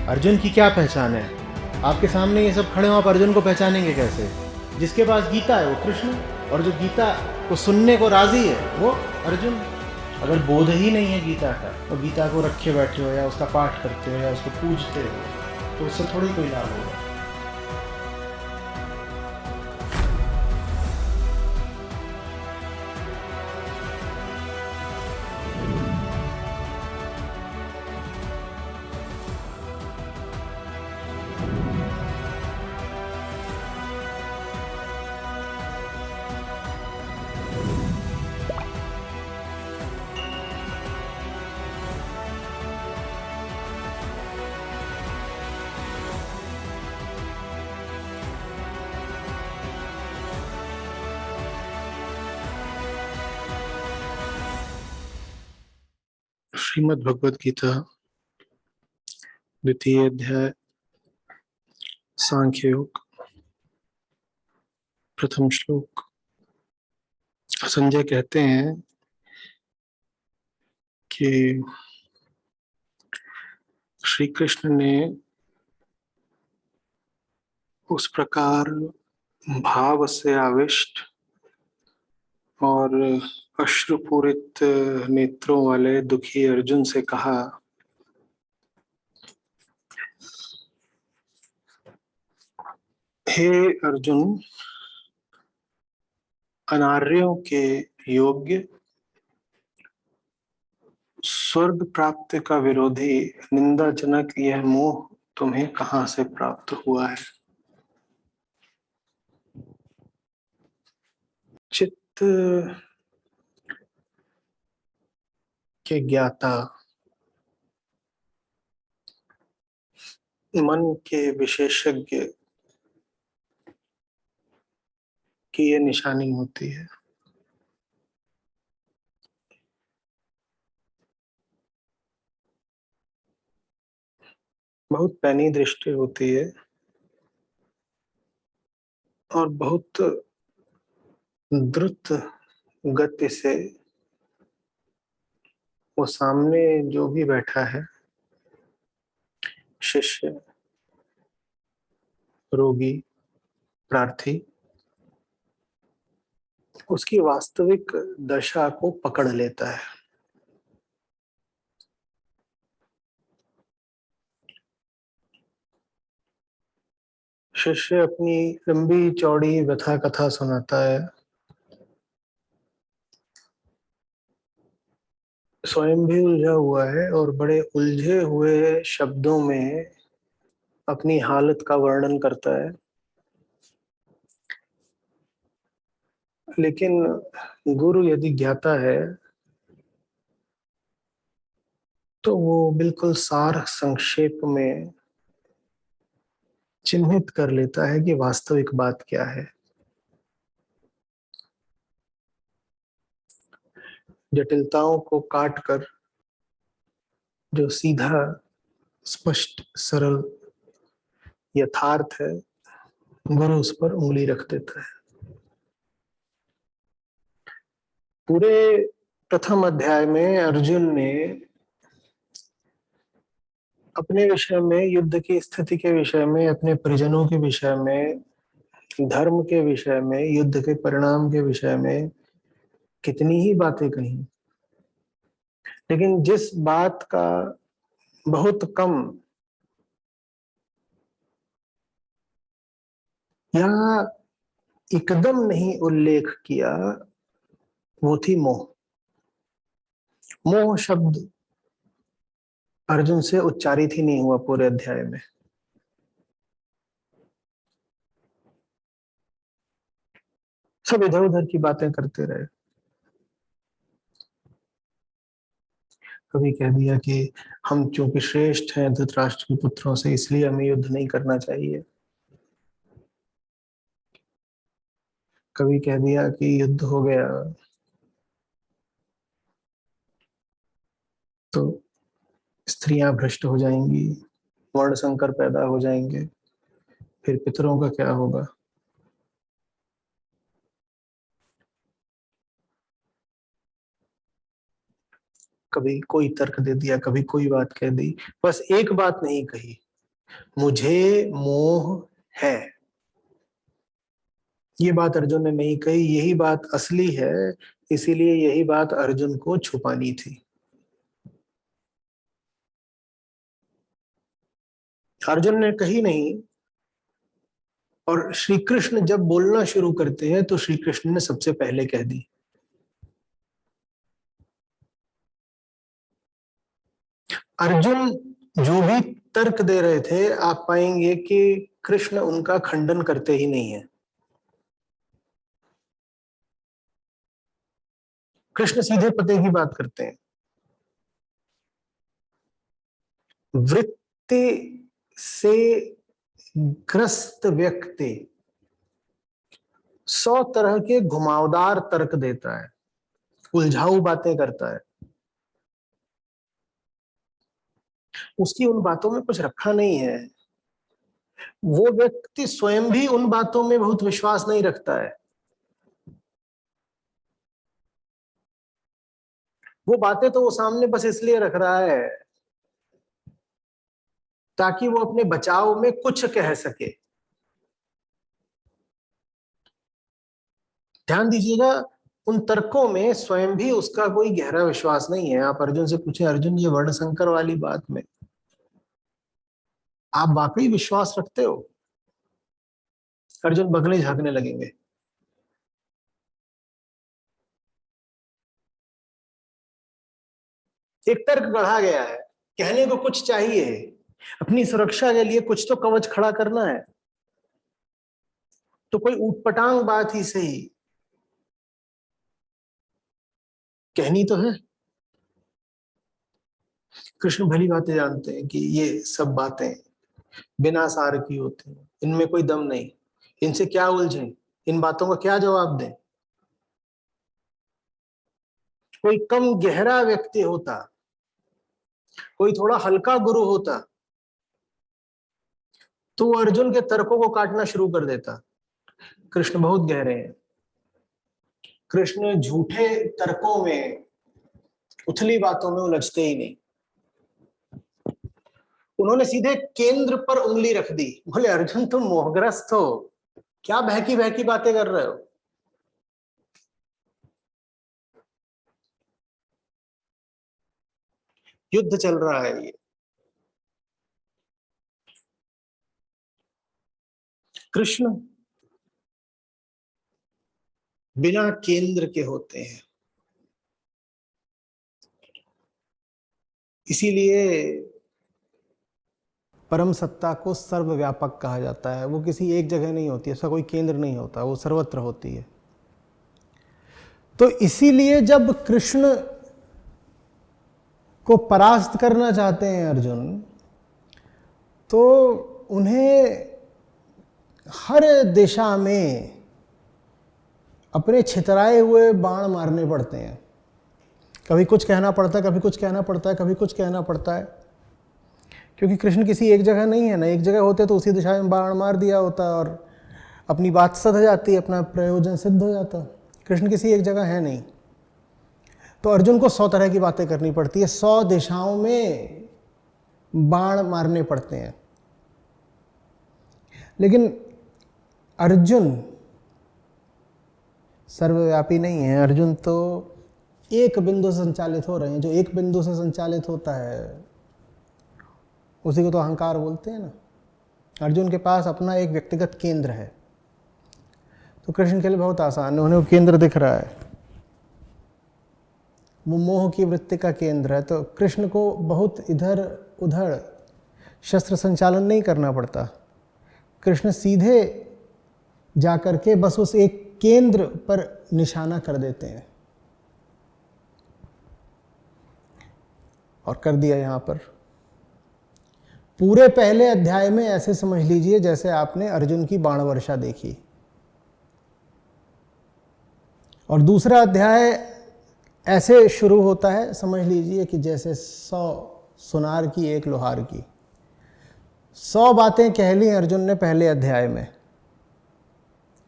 अर्जुन की क्या पहचान है? आपके सामने ये सब खड़े हो, आप अर्जुन को पहचानेंगे कैसे? जिसके पास गीता है वो कृष्ण, और जो गीता को सुनने को राजी है वो अर्जुन। अगर बोध ही नहीं है गीता का, तो गीता को रखे बैठे हो या उसका पाठ करते हो या उसको पूजते हो, तो उससे थोड़ी कोई लाभ होगा। श्रीमद् भगवद गीता द्वितीय अध्याय सांख्य योग प्रथम श्लोक। संजय कहते हैं कि श्री कृष्ण ने उस प्रकार भाव से आविष्ट और अश्रुपूरित नेत्रों वाले दुखी अर्जुन से कहा, हे अर्जुन, अनार्यों के योग्य स्वर्ग प्राप्ति का विरोधी निंदाजनक यह मोह तुम्हें कहां से प्राप्त हुआ है? चित्त के ज्ञाता, मन के विशेषज्ञ की ये निशानी होती है। बहुत पैनी दृष्टि होती है और बहुत द्रुत गति से वो सामने जो भी बैठा है, शिष्य, रोगी, प्रार्थी, उसकी वास्तविक दशा को पकड़ लेता है। शिष्य अपनी लंबी चौड़ी व्यथा कथा सुनाता है, स्वयं भी उलझा हुआ है और बड़े उलझे हुए शब्दों में अपनी हालत का वर्णन करता है। लेकिन गुरु यदि ज्ञाता है तो वो बिल्कुल सार संक्षेप में चिन्हित कर लेता है कि वास्तविक बात क्या है। जटिलताओं को काट कर जो सीधा स्पष्ट सरल यथार्थ है, गुरु उस पर उंगली रख देता है। पूरे प्रथम अध्याय में अर्जुन ने अपने विषय में, युद्ध की स्थिति के विषय में, अपने परिजनों के विषय में, धर्म के विषय में, युद्ध के परिणाम के विषय में कितनी ही बातें कही, लेकिन जिस बात का बहुत कम या एकदम नहीं उल्लेख किया वो थी मोह। मोह शब्द अर्जुन से उच्चारित ही नहीं हुआ पूरे अध्याय में। सब इधर उधर की बातें करते रहे। कभी कह दिया कि हम चूंकि श्रेष्ठ हैं धृतराष्ट्र के पुत्रों से, इसलिए हमें युद्ध नहीं करना चाहिए। कभी कह दिया कि युद्ध हो गया तो स्त्रियां भ्रष्ट हो जाएंगी, वर्ण संकर पैदा हो जाएंगे, फिर पितरों का क्या होगा। कभी कोई तर्क दे दिया, कभी कोई बात कह दी, बस एक बात नहीं कही मुझे मोह है। ये बात अर्जुन ने नहीं कही, यही बात असली है, इसीलिए यही बात अर्जुन को छुपानी थी। अर्जुन ने कही नहीं, और श्री कृष्ण जब बोलना शुरू करते हैं तो श्री कृष्ण ने सबसे पहले कह दी। अर्जुन जो भी तर्क दे रहे थे, आप पाएंगे कि कृष्ण उनका खंडन करते ही नहीं है। कृष्ण सीधे पते की बात करते हैं। वृत्ति से ग्रस्त व्यक्ति 100 तरह के घुमावदार तर्क देता है, उलझाऊ बातें करता है, उसकी उन बातों में कुछ रखा नहीं है। वो व्यक्ति स्वयं भी उन बातों में बहुत विश्वास नहीं रखता है। वो बातें तो वो सामने बस इसलिए रख रहा है ताकि वो अपने बचाव में कुछ कह सके। ध्यान दीजिएगा, उन तर्कों में स्वयं भी उसका कोई गहरा विश्वास नहीं है। आप अर्जुन से पूछे, अर्जुन ये वर्ण संकर वाली बात में आप वाकई विश्वास रखते हो? अर्जुन बगले झांकने लगेंगे। एक तर्क गढ़ा गया है, कहने को कुछ चाहिए, अपनी सुरक्षा के लिए कुछ तो कवच खड़ा करना है, तो कोई ऊटपटांग बात ही सही कहनी तो है। कृष्ण भली बातें जानते हैं कि ये सब बातें बिना सार की होती हैं, इनमें कोई दम नहीं, इनसे क्या उलझे, इन बातों का क्या जवाब दें। कोई कम गहरा व्यक्ति होता, कोई थोड़ा हल्का गुरु होता, तो वो अर्जुन के तर्कों को काटना शुरू कर देता। कृष्ण बहुत गहरे हैं। कृष्ण झूठे तर्कों में, उथली बातों में उलझते ही नहीं। उन्होंने सीधे केंद्र पर उंगली रख दी, बोले अर्जुन तुम मोहग्रस्त हो, क्या बहकी बहकी बातें कर रहे हो। युद्ध चल रहा है ये। कृष्ण बिना केंद्र के होते हैं, इसीलिए परम सत्ता को सर्वव्यापक कहा जाता है। वो किसी एक जगह नहीं होती, ऐसा कोई केंद्र नहीं होता, वो सर्वत्र होती है। तो इसीलिए जब कृष्ण को परास्त करना चाहते हैं अर्जुन, तो उन्हें हर दिशा में अपने छितराए हुए बाण मारने पड़ते हैं। कभी कुछ कहना पड़ता है, कभी कुछ कहना पड़ता है, कभी कुछ कहना पड़ता है, क्योंकि कृष्ण किसी एक जगह नहीं है ना। एक जगह होते तो उसी दिशा में बाण मार दिया होता और अपनी बात सध जाती, अपना प्रयोजन सिद्ध हो जाता। कृष्ण किसी एक जगह है नहीं, तो अर्जुन को 100 तरह की बातें करनी पड़ती है, 100 दिशाओं में बाण मारने पड़ते हैं। लेकिन अर्जुन सर्वव्यापी नहीं है। अर्जुन तो एक बिंदु से संचालित हो रहे हैं। जो एक बिंदु से संचालित होता है उसी को तो अहंकार बोलते हैं ना। अर्जुन के पास अपना एक व्यक्तिगत केंद्र है, तो कृष्ण के लिए बहुत आसान है, उन्हें वो केंद्र दिख रहा है, वो मोह की वृत्ति का केंद्र है। तो कृष्ण को बहुत इधर उधर शस्त्र संचालन नहीं करना पड़ता। कृष्ण सीधे जाकर के बस उस एक केंद्र पर निशाना कर देते हैं, और कर दिया। यहां पर पूरे पहले अध्याय में ऐसे समझ लीजिए जैसे आपने अर्जुन की बाण वर्षा देखी, और दूसरा अध्याय ऐसे शुरू होता है, समझ लीजिए कि जैसे 100 सुनार की एक लोहार की। 100 बातें कह ली अर्जुन ने पहले अध्याय में,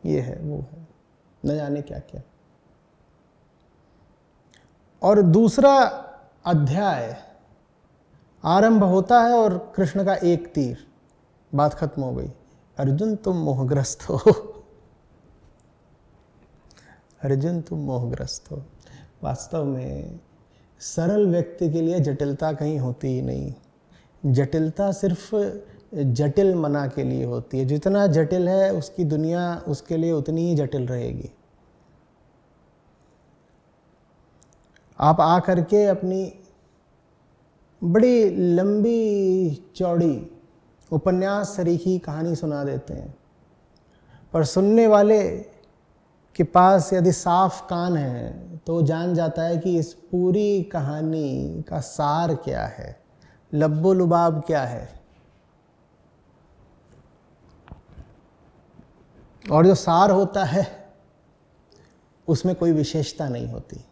ये है वो है, न जाने क्या क्या। और दूसरा अध्याय आरंभ होता है और कृष्ण का एक तीर, बात खत्म हो गई। अर्जुन तुम मोहग्रस्त हो, अर्जुन तुम मोहग्रस्त हो। वास्तव में सरल व्यक्ति के लिए जटिलता कहीं होती ही नहीं। जटिलता सिर्फ जटिल मना के लिए होती है। जितना जटिल है उसकी दुनिया उसके लिए उतनी ही जटिल रहेगी। आप आ करके अपनी बड़ी लंबी चौड़ी उपन्यास सरीखी कहानी सुना देते हैं, पर सुनने वाले के पास यदि साफ कान है तो वो जान जाता है कि इस पूरी कहानी का सार क्या है, लब्बो लुबाब क्या है। और जो सार होता है उसमें कोई विशेषता नहीं होती।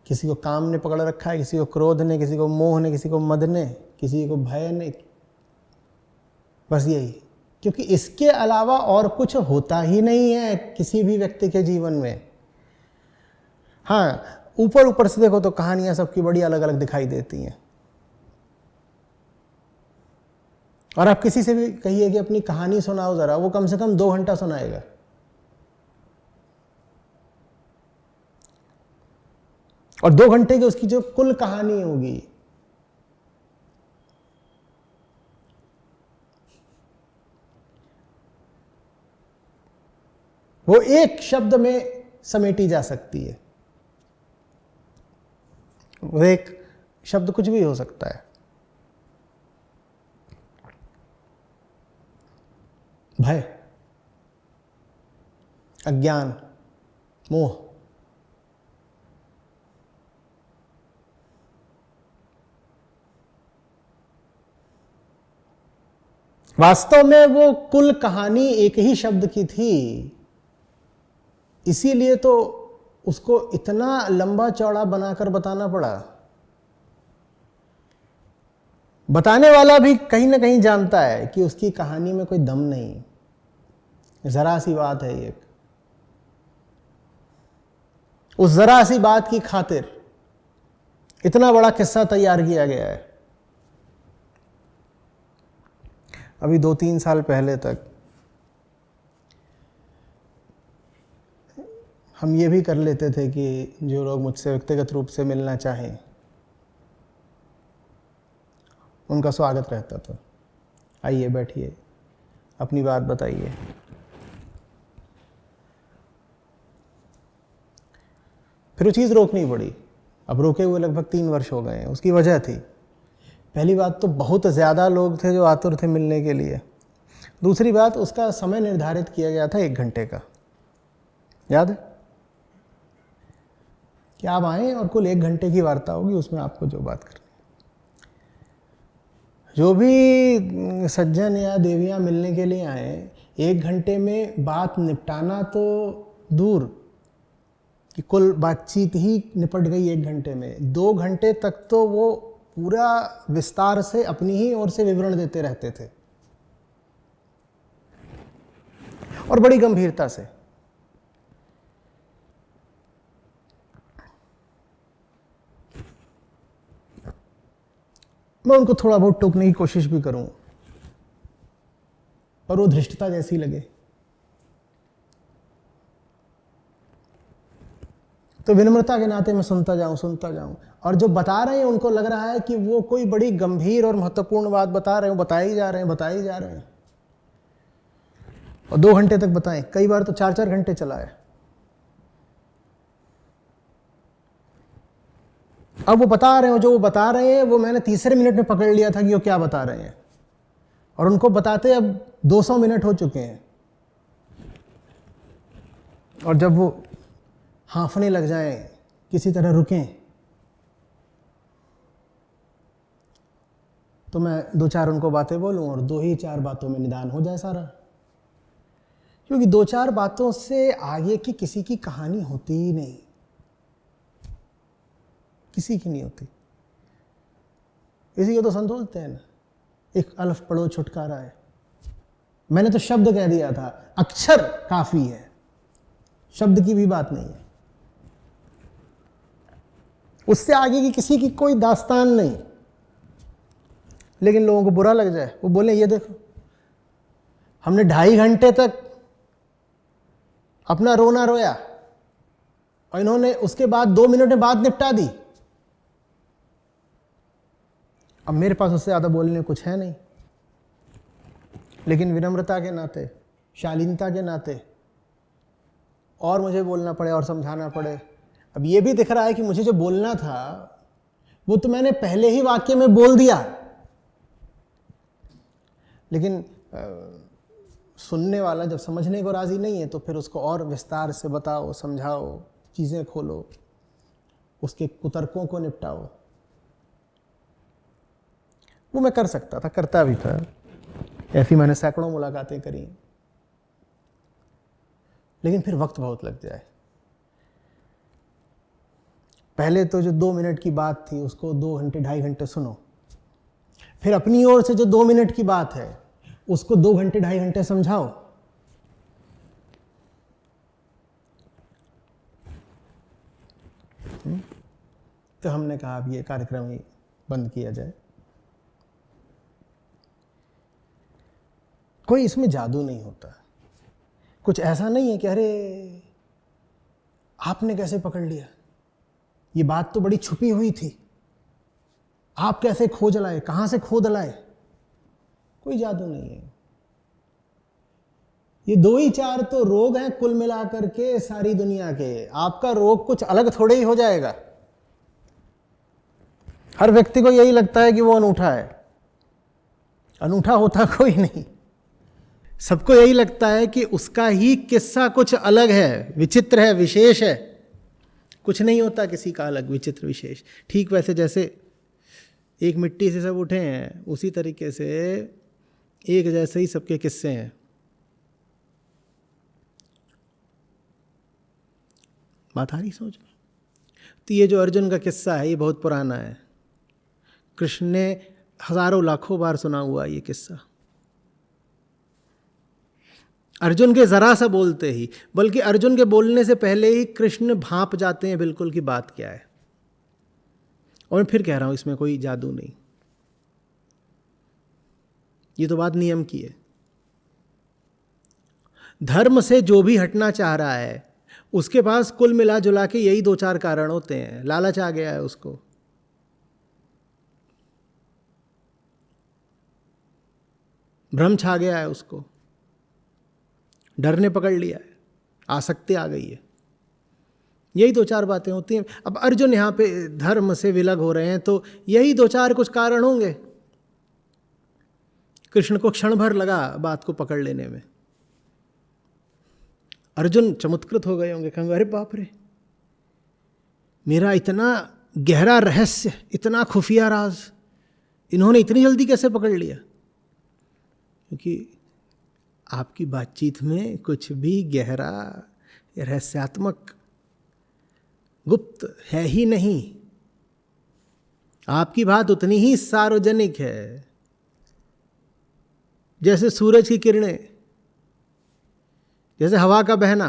किसी को काम ने पकड़ रखा है, किसी को क्रोध ने, किसी को मोह ने, किसी को मद ने, किसी को भय ने, बस यही। क्योंकि इसके अलावा और कुछ होता ही नहीं है किसी भी व्यक्ति के जीवन में। हाँ, ऊपर ऊपर से देखो तो कहानियां सबकी बड़ी अलग अलग दिखाई देती हैं। और आप किसी से भी कहिए कि अपनी कहानी सुनाओ जरा, वो कम से कम 2 घंटा सुनाएगा। और 2 घंटे की उसकी जो कुल कहानी होगी, वो एक शब्द में समेटी जा सकती है। वो एक शब्द कुछ भी हो सकता है। भय, अज्ञान, मोह, वास्तव में वो कुल कहानी एक ही शब्द की थी। इसीलिए तो उसको इतना लंबा चौड़ा बनाकर बताना पड़ा। बताने वाला भी कहीं ना कहीं जानता है कि उसकी कहानी में कोई दम नहीं, जरा सी बात है ये। उस जरा सी बात की खातिर इतना बड़ा किस्सा तैयार किया गया है। अभी 2-3 साल पहले तक हम ये भी कर लेते थे कि जो लोग मुझसे व्यक्तिगत रूप से मिलना चाहें उनका स्वागत रहता था। आइए, बैठिए, अपनी बात बताइए। फिर वो चीज़ रोकनी पड़ी। अब रोके हुए लगभग 3 वर्ष हो गए हैं। उसकी वजह थी, पहली बात तो बहुत ज़्यादा लोग थे जो आतुर थे मिलने के लिए। दूसरी बात, उसका समय निर्धारित किया गया था 1 घंटे का, याद है कि आप आएँ और कुल 1 घंटे की वार्ता होगी, उसमें आपको जो बात करनी। जो भी सज्जन या देवियाँ मिलने के लिए आए, 1 घंटे में बात निपटाना तो दूर कि कुल बातचीत ही निपट गई 1 घंटे में, 2 घंटे तक तो वो पूरा विस्तार से अपनी ही ओर से विवरण देते रहते थे और बड़ी गंभीरता से। मैं उनको थोड़ा बहुत टोकने की कोशिश भी करूं और वो धृष्टता जैसी लगे तो विनम्रता के नाते मैं सुनता जाऊं। और जो बता रहे हैं उनको लग रहा है कि वो कोई बड़ी गंभीर और महत्वपूर्ण बात बता रहे हो, बताए जा रहे हैं और 2 घंटे तक बताएं। कई बार तो 4-4 घंटे चला है। अब वो बता रहे हो, जो वो बता रहे हैं वो मैंने तीसरे मिनट में पकड़ लिया था कि वो क्या बता रहे हैं, और उनको बताते अब 200 मिनट हो चुके हैं। और जब वो हाँफने लग जाएं, किसी तरह रुकें, तो मैं 2-4 उनको बातें बोलूं और 2 ही 4 बातों में निदान हो जाए सारा। क्योंकि 2-4 बातों से आगे की किसी की कहानी होती ही नहीं, किसी की नहीं होती। इसी को तो संतोलते हैं ना, एक अल्फ पढ़ो छुटकारा है। मैंने तो शब्द कह दिया था, अक्षर काफी है, शब्द की भी बात नहीं है। उससे आगे की किसी की कोई दास्तान नहीं। लेकिन लोगों को बुरा लग जाए, वो बोले ये देखो हमने 2.5 घंटे तक अपना रोना रोया और इन्होंने उसके बाद 2 मिनट में बात निपटा दी। अब मेरे पास उससे ज़्यादा बोलने कुछ है नहीं, लेकिन विनम्रता के नाते, शालीनता के नाते और मुझे बोलना पड़े और समझाना पड़े। अब ये भी दिख रहा है कि मुझे जो बोलना था वो तो मैंने पहले ही वाक्य में बोल दिया, लेकिन सुनने वाला जब समझने को राजी नहीं है तो फिर उसको और विस्तार से बताओ, समझाओ, चीज़ें खोलो, उसके कुतर्कों को निपटाओ। वो मैं कर सकता था, करता भी था, ऐसी मैंने सैकड़ों मुलाकातें करी, लेकिन फिर वक्त बहुत लग जाए। पहले तो जो 2 मिनट की बात थी उसको 2 घंटे 2.5 घंटे सुनो, फिर अपनी ओर से जो 2 मिनट की बात है उसको 2 घंटे 2.5 घंटे समझाओ। तो हमने कहा अब ये कार्यक्रम ही बंद किया जाए। कोई इसमें जादू नहीं होता, कुछ ऐसा नहीं है कि अरे आपने कैसे पकड़ लिया, ये बात तो बड़ी छुपी हुई थी, आप कैसे खोज लाए, कहां से खोद लाए। कोई जादू नहीं है। ये 2 ही 4 तो रोग हैं कुल मिलाकर के सारी दुनिया के। आपका रोग कुछ अलग थोड़े ही हो जाएगा। हर व्यक्ति को यही लगता है कि वो अनूठा है, अनूठा होता कोई नहीं। सबको यही लगता है कि उसका ही किस्सा कुछ अलग है, विचित्र है, विशेष है। कुछ नहीं होता किसी का अलग, विचित्र, विशेष। ठीक वैसे जैसे एक मिट्टी से सब उठे हैं, उसी तरीके से एक जैसे ही सबके किस्से हैं। बात आ रही समझ में? तो ये जो अर्जुन का किस्सा है ये बहुत पुराना है। कृष्ण ने हजारों लाखों बार सुना हुआ ये किस्सा। अर्जुन के जरा सा बोलते ही, बल्कि अर्जुन के बोलने से पहले ही कृष्ण भांप जाते हैं बिल्कुल कि बात क्या है। और मैं फिर कह रहा हूं इसमें कोई जादू नहीं, ये तो बात नियम की है। धर्म से जो भी हटना चाह रहा है उसके पास कुल मिला जुला के यही 2-4 कारण होते हैं। लालच आ गया है उसको, भ्रम छा गया है उसको, डर ने पकड़ लिया है, आसक्ति आ गई है, यही 2-4 बातें होती हैं। अब अर्जुन यहाँ पे धर्म से विलग हो रहे हैं तो यही 2-4 कुछ कारण होंगे। कृष्ण को क्षण भर लगा बात को पकड़ लेने में। अर्जुन चमत्कृत हो गए होंगे, कहेंगे अरे बाप रे, मेरा इतना गहरा रहस्य, इतना खुफिया राज इन्होंने इतनी जल्दी कैसे पकड़ लिया। क्योंकि आपकी बातचीत में कुछ भी गहरा, रहस्यात्मक, गुप्त है ही नहीं। आपकी बात उतनी ही सार्वजनिक है जैसे सूरज की किरणें, जैसे हवा का बहना।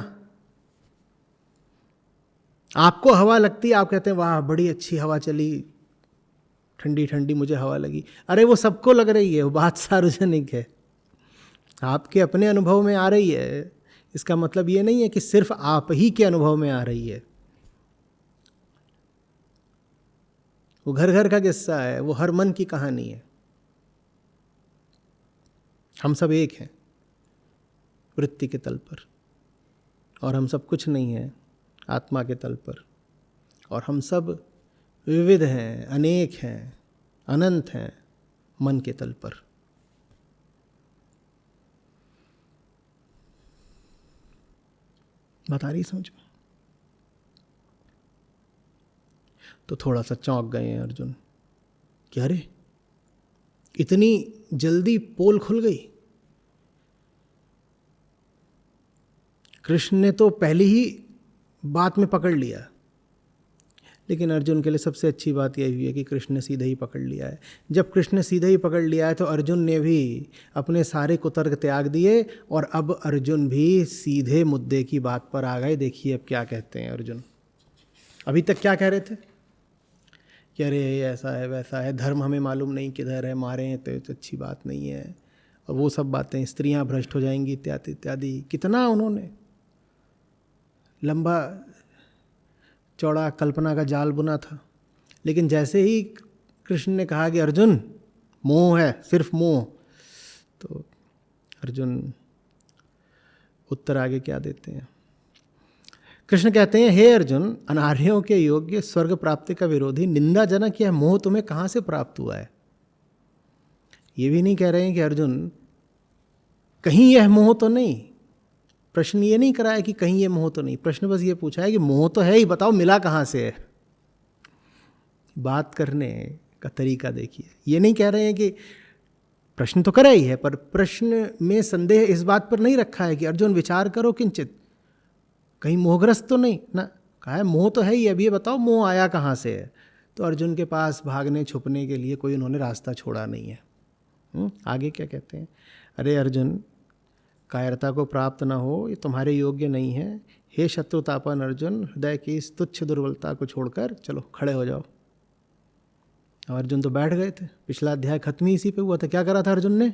आपको हवा लगती है, आप कहते हैं वाह बड़ी अच्छी हवा चली, ठंडी ठंडी मुझे हवा लगी। अरे वो सबको लग रही है, वो बात सार्वजनिक है, आपके अपने अनुभव में आ रही है। इसका मतलब ये नहीं है कि सिर्फ आप ही के अनुभव में आ रही है। वो घर घर का किस्सा है, वो हर मन की कहानी है। हम सब एक हैं वृत्ति के तल पर, और हम सब कुछ नहीं हैं आत्मा के तल पर, और हम सब विविध हैं, अनेक हैं, अनंत हैं मन के तल पर। बता रही समझ में? तो थोड़ा सा चौंक गए हैं अर्जुन कि अरे इतनी जल्दी पोल खुल गई। कृष्ण ने तो पहले ही बात में पकड़ लिया, लेकिन अर्जुन के लिए सबसे अच्छी बात यह हुई है कि कृष्ण ने सीधे ही पकड़ लिया है। जब कृष्ण ने सीधे ही पकड़ लिया है तो अर्जुन ने भी अपने सारे कुतर्क त्याग दिए और अब अर्जुन भी सीधे मुद्दे की बात पर आ गए। देखिए अब क्या कहते हैं अर्जुन। अभी तक क्या कह रहे थे कि अरे ऐसा है वैसा है, धर्म हमें मालूम नहीं किधर है, मारें तो अच्छी बात नहीं है, और वो सब बातें, स्त्रियां भ्रष्ट हो जाएंगी इत्यादि इत्यादि। कितना उन्होंने लंबा चौड़ा कल्पना का जाल बुना था। लेकिन जैसे ही कृष्ण ने कहा कि अर्जुन मोह है, सिर्फ मोह, तो अर्जुन उत्तर आगे क्या देते हैं? कृष्ण कहते हैं, हे अर्जुन, अनार्यों के योग्य, स्वर्ग प्राप्ति का विरोधी, निंदाजनक यह मोह तुम्हें कहाँ से प्राप्त हुआ है? ये भी नहीं कह रहे हैं कि अर्जुन कहीं यह मोह तो नहीं। प्रश्न ये नहीं करा है कि कहीं यह मोह तो नहीं, प्रश्न बस ये पूछा है कि मोह तो है ही, बताओ मिला कहाँ से है। बात करने का तरीका देखिए। ये नहीं कह रहे हैं कि प्रश्न तो करा ही है, पर प्रश्न में संदेह इस बात पर नहीं रखा है कि अर्जुन विचार करो किंचित, कहीं मोहग्रस्त तो नहीं ना। कहा है मोह तो है ही, अब ये बताओ मोह आया कहाँ से है। तो अर्जुन के पास भागने छुपने के लिए कोई उन्होंने रास्ता छोड़ा नहीं है। आगे क्या कहते हैं? अरे अर्जुन, कायरता को प्राप्त न हो, ये तुम्हारे योग्य नहीं है। हे शत्रुतापन अर्जुन, हृदय की इस तुच्छ दुर्बलता को छोड़कर चलो खड़े हो जाओ। अर्जुन तो बैठ गए थे, पिछला अध्याय खत्म ही इसी पे हुआ था। क्या करा था अर्जुन ने?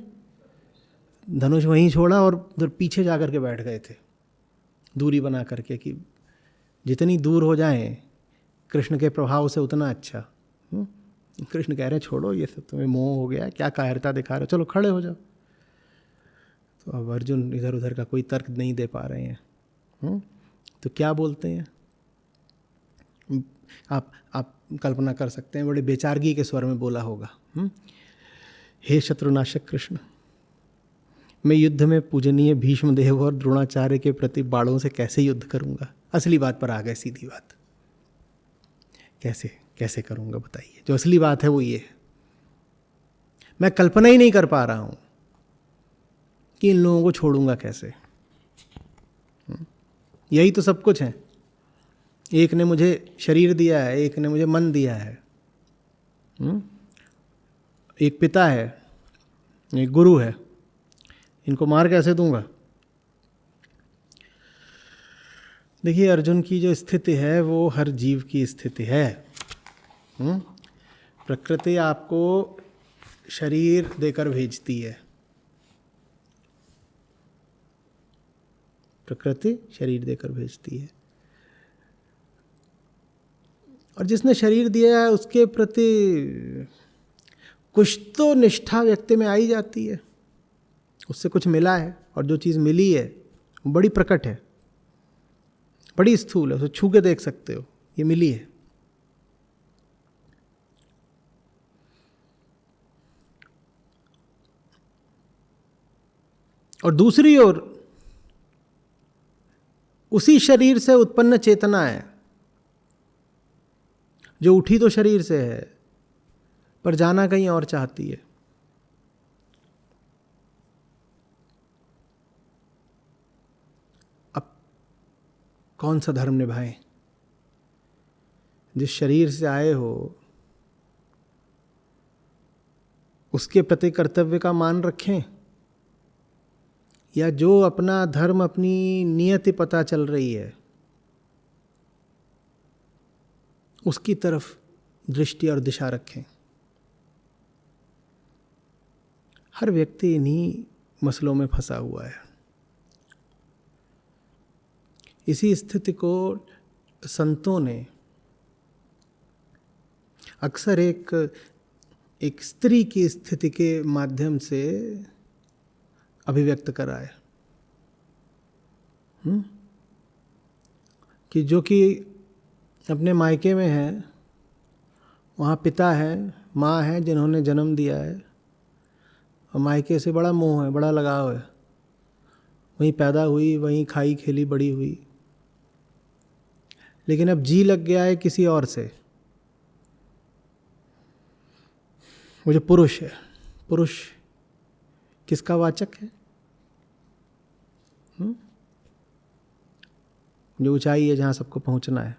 धनुष वहीं छोड़ा और उधर पीछे जा कर के बैठ गए थे, दूरी बना करके, कि जितनी दूर हो जाएं कृष्ण के प्रभाव से उतना अच्छा। कृष्ण कह रहे हैं छोड़ो ये सब, तुम्हें मोह हो गया, क्या कायरता दिखा रहे हो, चलो खड़े हो जाओ। तो अब अर्जुन इधर उधर का कोई तर्क नहीं दे पा रहे हैं। तो क्या बोलते हैं? आप कल्पना कर सकते हैं, बड़े बेचारगी के स्वर में बोला होगा, हे शत्रुनाशक कृष्ण, मैं युद्ध में पूजनीय भीष्मदेव और द्रोणाचार्य के प्रति बाणों से कैसे युद्ध करूंगा? असली बात पर आ गए, सीधी बात। कैसे कैसे करूंगा बताइए? जो असली बात है वो ये है, मैं कल्पना ही नहीं कर पा रहा हूं कि इन लोगों को छोड़ूंगा कैसे। यही तो सब कुछ है। एक ने मुझे शरीर दिया है, एक ने मुझे मन दिया है, एक पिता है, एक गुरु है, इनको मार कैसे दूंगा? देखिए, अर्जुन की जो स्थिति है वो हर जीव की स्थिति है। प्रकृति आपको शरीर देकर भेजती है, प्रकृति शरीर देकर भेजती है, और जिसने शरीर दिया है उसके प्रति कुछ तो निष्ठा व्यक्ति में आई जाती है। उससे कुछ मिला है, और जो चीज़ मिली है वो बड़ी प्रकट है, बड़ी स्थूल है, उसे छू के देख सकते हो, ये मिली है। और दूसरी ओर उसी शरीर से उत्पन्न चेतना है, जो उठी तो शरीर से है पर जाना कहीं और चाहती है। अब कौन सा धर्म निभाएं? जिस शरीर से आए हो उसके प्रति कर्तव्य का मान रखें, या जो अपना धर्म, अपनी नियति पता चल रही है उसकी तरफ दृष्टि और दिशा रखें। हर व्यक्ति इन्हीं मसलों में फंसा हुआ है। इसी स्थिति को संतों ने अक्सर एक स्त्री की स्थिति के माध्यम से अभिव्यक्त करा है, कि जो कि अपने मायके में है, वहाँ पिता है, माँ है जिन्होंने जन्म दिया है, और मायके से बड़ा मोह है, बड़ा लगाव है, वहीं पैदा हुई, वहीं खाई खेली बड़ी हुई, लेकिन अब जी लग गया है किसी और से। वो जो पुरुष है, पुरुष किसका वाचक है? जो ऊंचाई है जहाँ सबको पहुँचना है,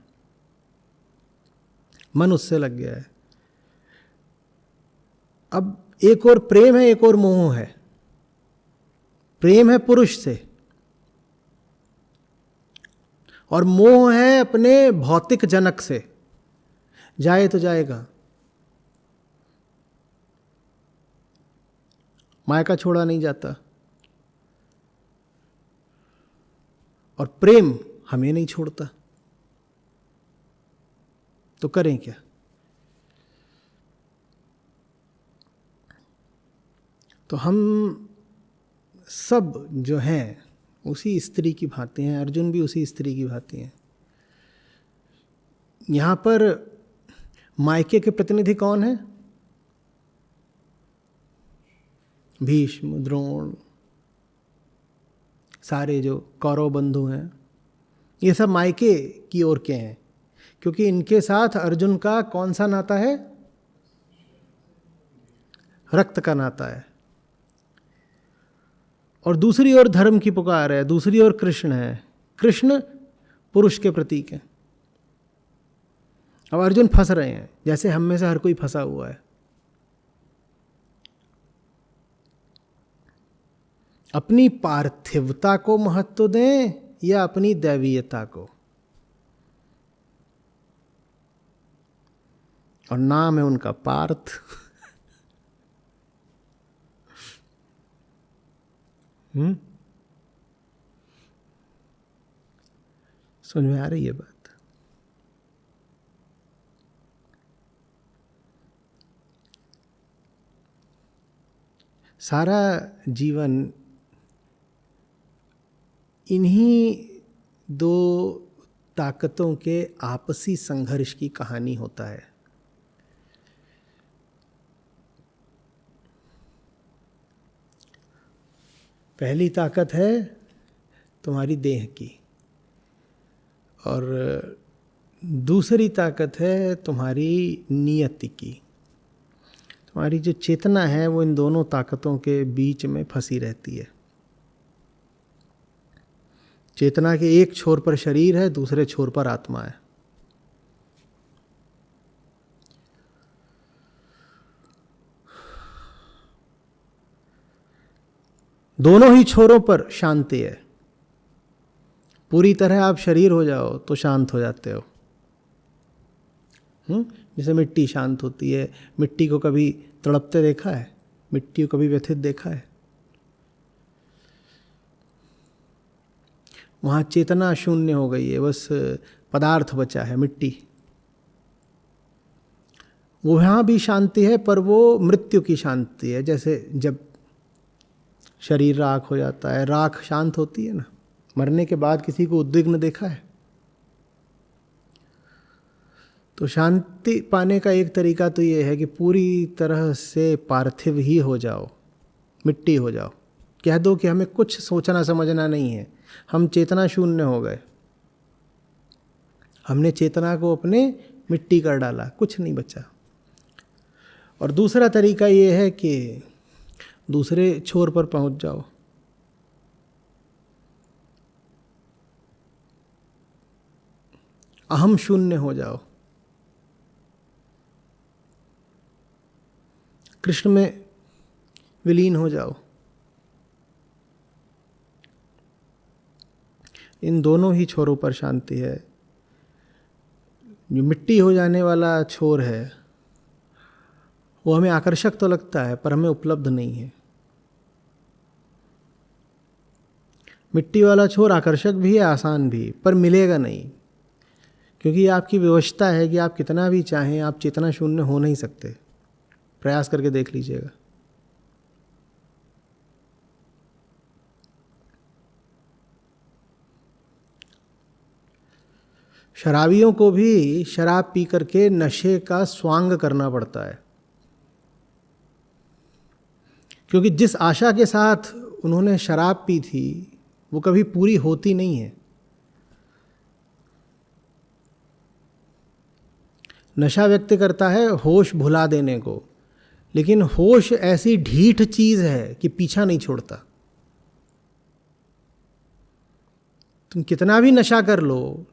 मन उससे लग गया है। अब एक और प्रेम है, एक और मोह है। प्रेम है पुरुष से, और मोह है अपने भौतिक जनक से। जाए तो जाएगा, मायका छोड़ा नहीं जाता, और प्रेम हमें नहीं छोड़ता, तो करें क्या? तो हम सब जो हैं उसी स्त्री की भांति हैं, अर्जुन भी उसी स्त्री की भांति हैं। यहाँ पर मायके के प्रतिनिधि कौन है? भीष्म, द्रोण, सारे जो कौरव बंधु हैं, ये सब मायके की ओर के हैं, क्योंकि इनके साथ अर्जुन का कौन सा नाता है? रक्त का नाता है। और दूसरी ओर धर्म की पुकार है, दूसरी ओर कृष्ण है। कृष्ण पुरुष के प्रतीक हैं। अब अर्जुन फंस रहे हैं, जैसे हम में से हर कोई फंसा हुआ है। अपनी पार्थिवता को महत्व दें या अपनी दैवीयता को? और नाम है उनका पार्थ। समझ में आ रही है बात? सारा जीवन इन्हीं दो ताकतों के आपसी संघर्ष की कहानी होता है। पहली ताकत है तुम्हारी देह की, और दूसरी ताकत है तुम्हारी नियति की। तुम्हारी जो चेतना है वो इन दोनों ताकतों के बीच में फंसी रहती है। चेतना के एक छोर पर शरीर है, दूसरे छोर पर आत्मा है। दोनों ही छोरों पर शांति है। पूरी तरह आप शरीर हो जाओ तो शांत हो जाते हो। जैसे मिट्टी शांत होती है। मिट्टी को कभी तड़पते देखा है? मिट्टी को कभी व्यथित देखा है? वहाँ चेतना शून्य हो गई है, बस पदार्थ बचा है, मिट्टी। वहाँ भी शांति है, पर वो मृत्यु की शांति है। जैसे जब शरीर राख हो जाता है, राख शांत होती है ना। मरने के बाद किसी को उद्विग्न देखा है? तो शांति पाने का एक तरीका तो ये है कि पूरी तरह से पार्थिव ही हो जाओ, मिट्टी हो जाओ। कह दो कि हमें कुछ सोचना समझना नहीं है, हम चेतना शून्य हो गए। हमने चेतना को अपने मिट्टी कर डाला, कुछ नहीं बचा। और दूसरा तरीका ये है कि दूसरे छोर पर पहुंच जाओ। अहम शून्य हो जाओ, कृष्ण में विलीन हो जाओ। इन दोनों ही छोरों पर शांति है। जो मिट्टी हो जाने वाला छोर है वो हमें आकर्षक तो लगता है, पर हमें उपलब्ध नहीं है। मिट्टी वाला छोर आकर्षक भी है, आसान भी, पर मिलेगा नहीं, क्योंकि ये आपकी व्यवस्था है कि आप कितना भी चाहें आप चेतना शून्य हो नहीं सकते। प्रयास करके देख लीजिएगा। शराबियों को भी शराब पी करके नशे का स्वांग करना पड़ता है, क्योंकि जिस आशा के साथ उन्होंने शराब पी थी वो कभी पूरी होती नहीं है। नशा व्यक्त करता है होश भुला देने को, लेकिन होश ऐसी ढीठ चीज है कि पीछा नहीं छोड़ता। तुम कितना भी नशा कर लो,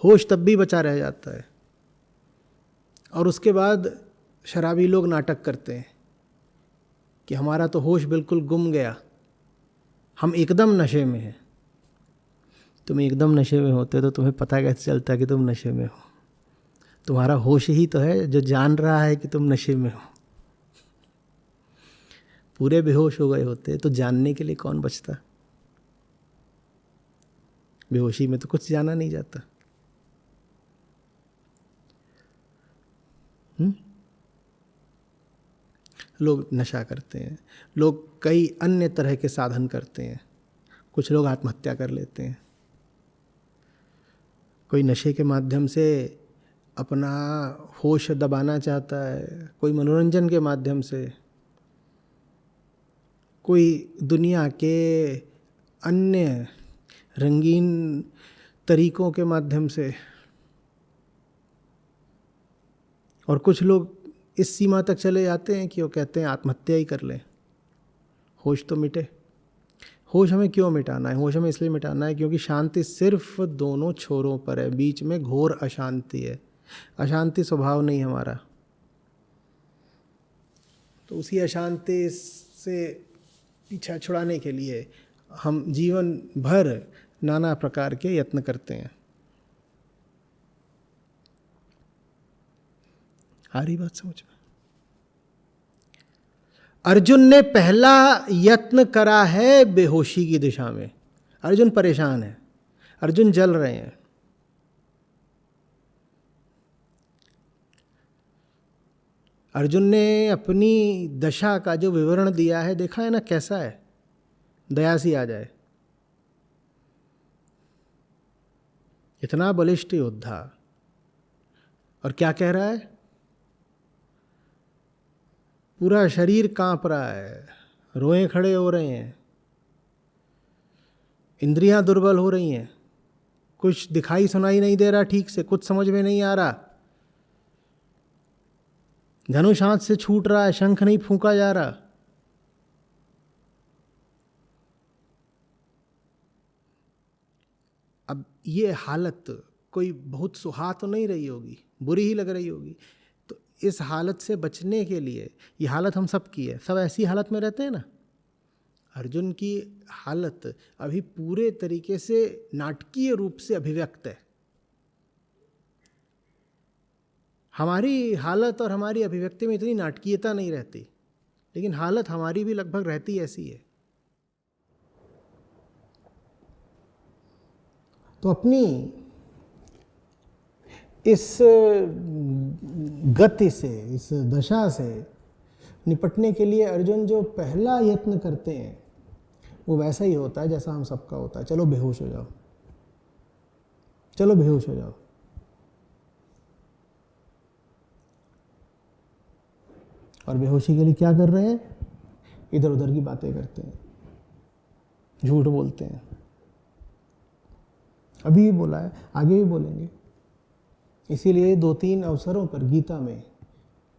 होश तब भी बचा रह जाता है। और उसके बाद शराबी लोग नाटक करते हैं कि हमारा तो होश बिल्कुल गुम गया, हम एकदम नशे में हैं। तुम एकदम नशे में होते तो तुम्हें पता कैसे चलता कि तुम नशे में हो? तुम्हारा होश ही तो है जो जान रहा है कि तुम नशे में हो। पूरे बेहोश हो गए होते तो जानने के लिए कौन बचता? बेहोशी में तो कुछ जाना नहीं जाता। लोग नशा करते हैं, लोग कई अन्य तरह के साधन करते हैं, कुछ लोग आत्महत्या कर लेते हैं। कोई नशे के माध्यम से अपना होश दबाना चाहता है, कोई मनोरंजन के माध्यम से, कोई दुनिया के अन्य रंगीन तरीकों के माध्यम से, और कुछ लोग इस सीमा तक चले जाते हैं कि वो कहते हैं आत्महत्या ही कर लें, होश तो मिटे। होश हमें क्यों मिटाना है? होश हमें इसलिए मिटाना है क्योंकि शांति सिर्फ दोनों छोरों पर है, बीच में घोर अशांति है। अशांति स्वभाव नहीं हमारा, तो उसी अशांति से पीछा छुड़ाने के लिए हम जीवन भर नाना प्रकार के यत्न करते हैं। आ रही बात समझ में? अर्जुन ने पहला यत्न करा है बेहोशी की दिशा में। अर्जुन परेशान है, अर्जुन जल रहे हैं। अर्जुन ने अपनी दशा का जो विवरण दिया है, देखा है ना कैसा है, दया सी आ जाए। इतना बलिष्ठ योद्धा, और क्या कह रहा है? पूरा शरीर कांप रहा है, रोए खड़े हो रहे हैं, इंद्रियां दुर्बल हो रही हैं, कुछ दिखाई सुनाई नहीं दे रहा ठीक से, कुछ समझ में नहीं आ रहा, धनुष हाथ से छूट रहा है, शंख नहीं फूंका जा रहा। अब ये हालत कोई बहुत सुहा तो नहीं रही होगी, बुरी ही लग रही होगी। तो इस हालत से बचने के लिए, ये हालत हम सब की है, सब ऐसी हालत में रहते हैं ना। अर्जुन की हालत अभी पूरे तरीके से नाटकीय रूप से अभिव्यक्त है। हमारी हालत और हमारी अभिव्यक्ति में इतनी नाटकीयता नहीं रहती, लेकिन हालत हमारी भी लगभग रहती ऐसी है। तो अपनी इस गति से, इस दशा से निपटने के लिए अर्जुन जो पहला यत्न करते हैं वो वैसा ही होता है जैसा हम सबका होता है। चलो बेहोश हो जाओ, चलो बेहोश हो जाओ। और बेहोशी के लिए क्या कर रहे हैं? इधर उधर की बातें करते हैं, झूठ बोलते हैं। अभी भी बोला है, आगे भी बोलेंगे। इसीलिए 2-3 अवसरों पर गीता में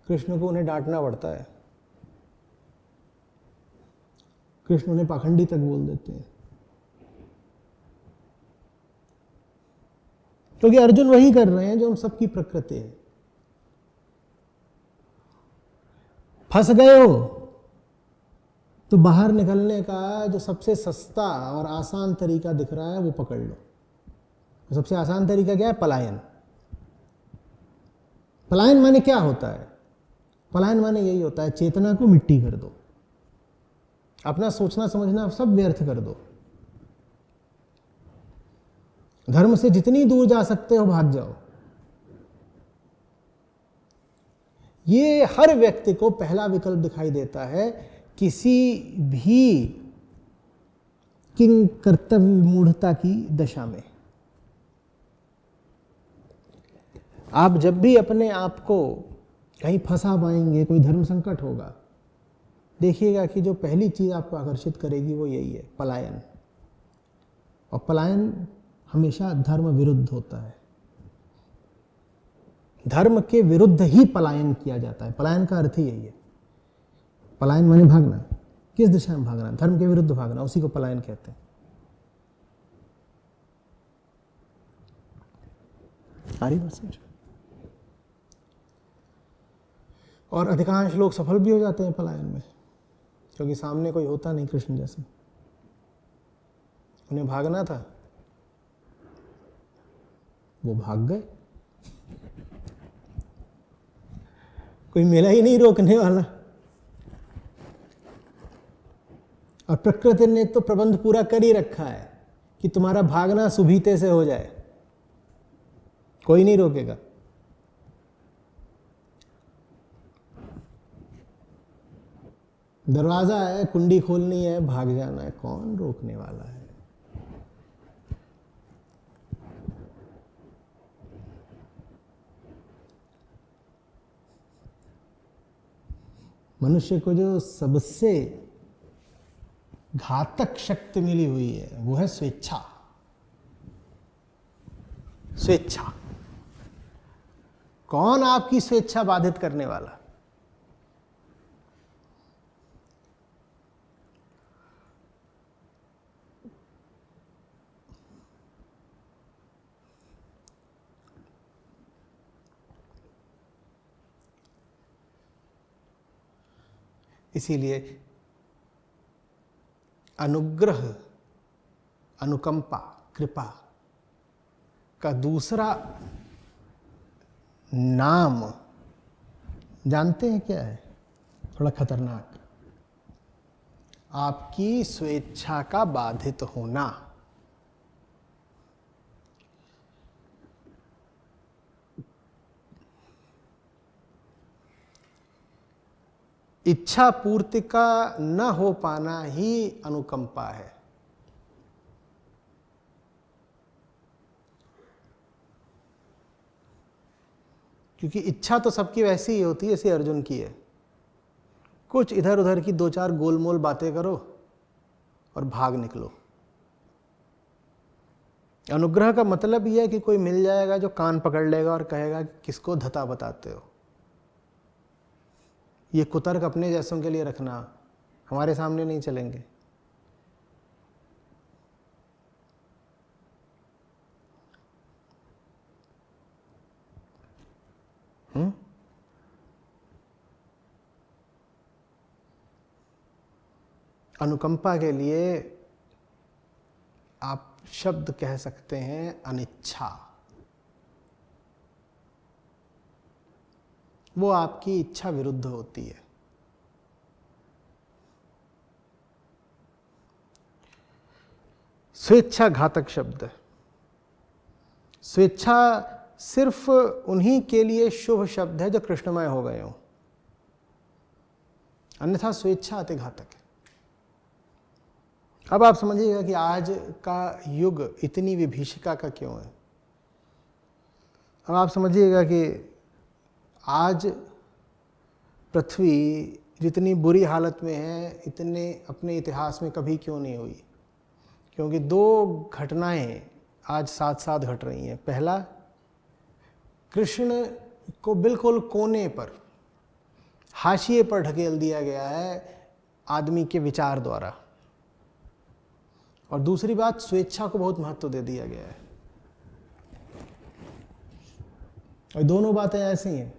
कृष्ण को उन्हें डांटना पड़ता है। कृष्ण उन्हें पाखंडी तक बोल देते हैं, क्योंकि अर्जुन वही कर रहे हैं जो हम सबकी प्रकृति है। फंस गए हो तो बाहर निकलने का जो सबसे सस्ता और आसान तरीका दिख रहा है वो पकड़ लो। सबसे आसान तरीका क्या है? पलायन। पलायन माने क्या होता है? पलायन माने यही होता है, चेतना को मिट्टी कर दो, अपना सोचना समझना सब व्यर्थ कर दो, धर्म से जितनी दूर जा सकते हो भाग जाओ। ये हर व्यक्ति को पहला विकल्प दिखाई देता है किसी भी किंग कर्तव्य मूढ़ता की दशा में। आप जब भी अपने आप को कहीं फंसा पाएंगे, कोई धर्म संकट होगा, देखिएगा कि जो पहली चीज आपको आकर्षित करेगी वो यही है, पलायन। और पलायन हमेशा धर्म विरुद्ध होता है। धर्म के विरुद्ध ही पलायन किया जाता है। पलायन का अर्थ ही यही है। पलायन माने भागना। किस दिशा में भागना? धर्म के विरुद्ध भागना, उसी को पलायन कहते हैं। सारी बात समझो। और अधिकांश लोग सफल भी हो जाते हैं पलायन में, क्योंकि सामने कोई होता नहीं कृष्ण जैसे। उन्हें भागना था, वो भाग गए, कोई मिला ही नहीं रोकने वाला। और प्रकृति ने तो प्रबंध पूरा कर ही रखा है कि तुम्हारा भागना सुबीते से हो जाए, कोई नहीं रोकेगा। दरवाजा है, कुंडी खोलनी है, भाग जाना है, कौन रोकने वाला है। मनुष्य को जो सबसे घातक शक्ति मिली हुई है वो है स्वेच्छा। स्वेच्छा, कौन आपकी स्वेच्छा बाधित करने वाला? इसीलिए अनुग्रह, अनुकंपा, कृपा का दूसरा नाम जानते हैं क्या है? थोड़ा खतरनाक, आपकी स्वेच्छा का बाधित होना। इच्छा पूर्ति का न हो पाना ही अनुकंपा है। क्योंकि इच्छा तो सबकी वैसी ही होती है जैसे अर्जुन की है। कुछ इधर उधर की दो चार गोलमोल बातें करो और भाग निकलो। अनुग्रह का मतलब यह है कि कोई मिल जाएगा जो कान पकड़ लेगा और कहेगा कि किसको धता बताते हो। ये कुतर्क अपने जैसों के लिए रखना, हमारे सामने नहीं चलेंगे। अनुकंपा के लिए आप शब्द कह सकते हैं अनिच्छा। वो आपकी इच्छा विरुद्ध होती है। स्वेच्छा घातक शब्द है। स्वेच्छा सिर्फ उन्हीं के लिए शुभ शब्द है जो कृष्णमय हो गए हों, अन्यथा स्वेच्छा अति घातक है। अब आप समझिएगा कि आज का युग इतनी विभीषिका का क्यों है। अब आप समझिएगा कि आज पृथ्वी जितनी बुरी हालत में है, इतने अपने इतिहास में कभी क्यों नहीं हुई। क्योंकि दो घटनाएं आज साथ साथ घट रही हैं। पहला, कृष्ण को बिल्कुल कोने पर, हाशिए पर ढकेल दिया गया है आदमी के विचार द्वारा। और दूसरी बात, स्वेच्छा को बहुत महत्व दे दिया गया है। और दोनों बातें ऐसी हैं।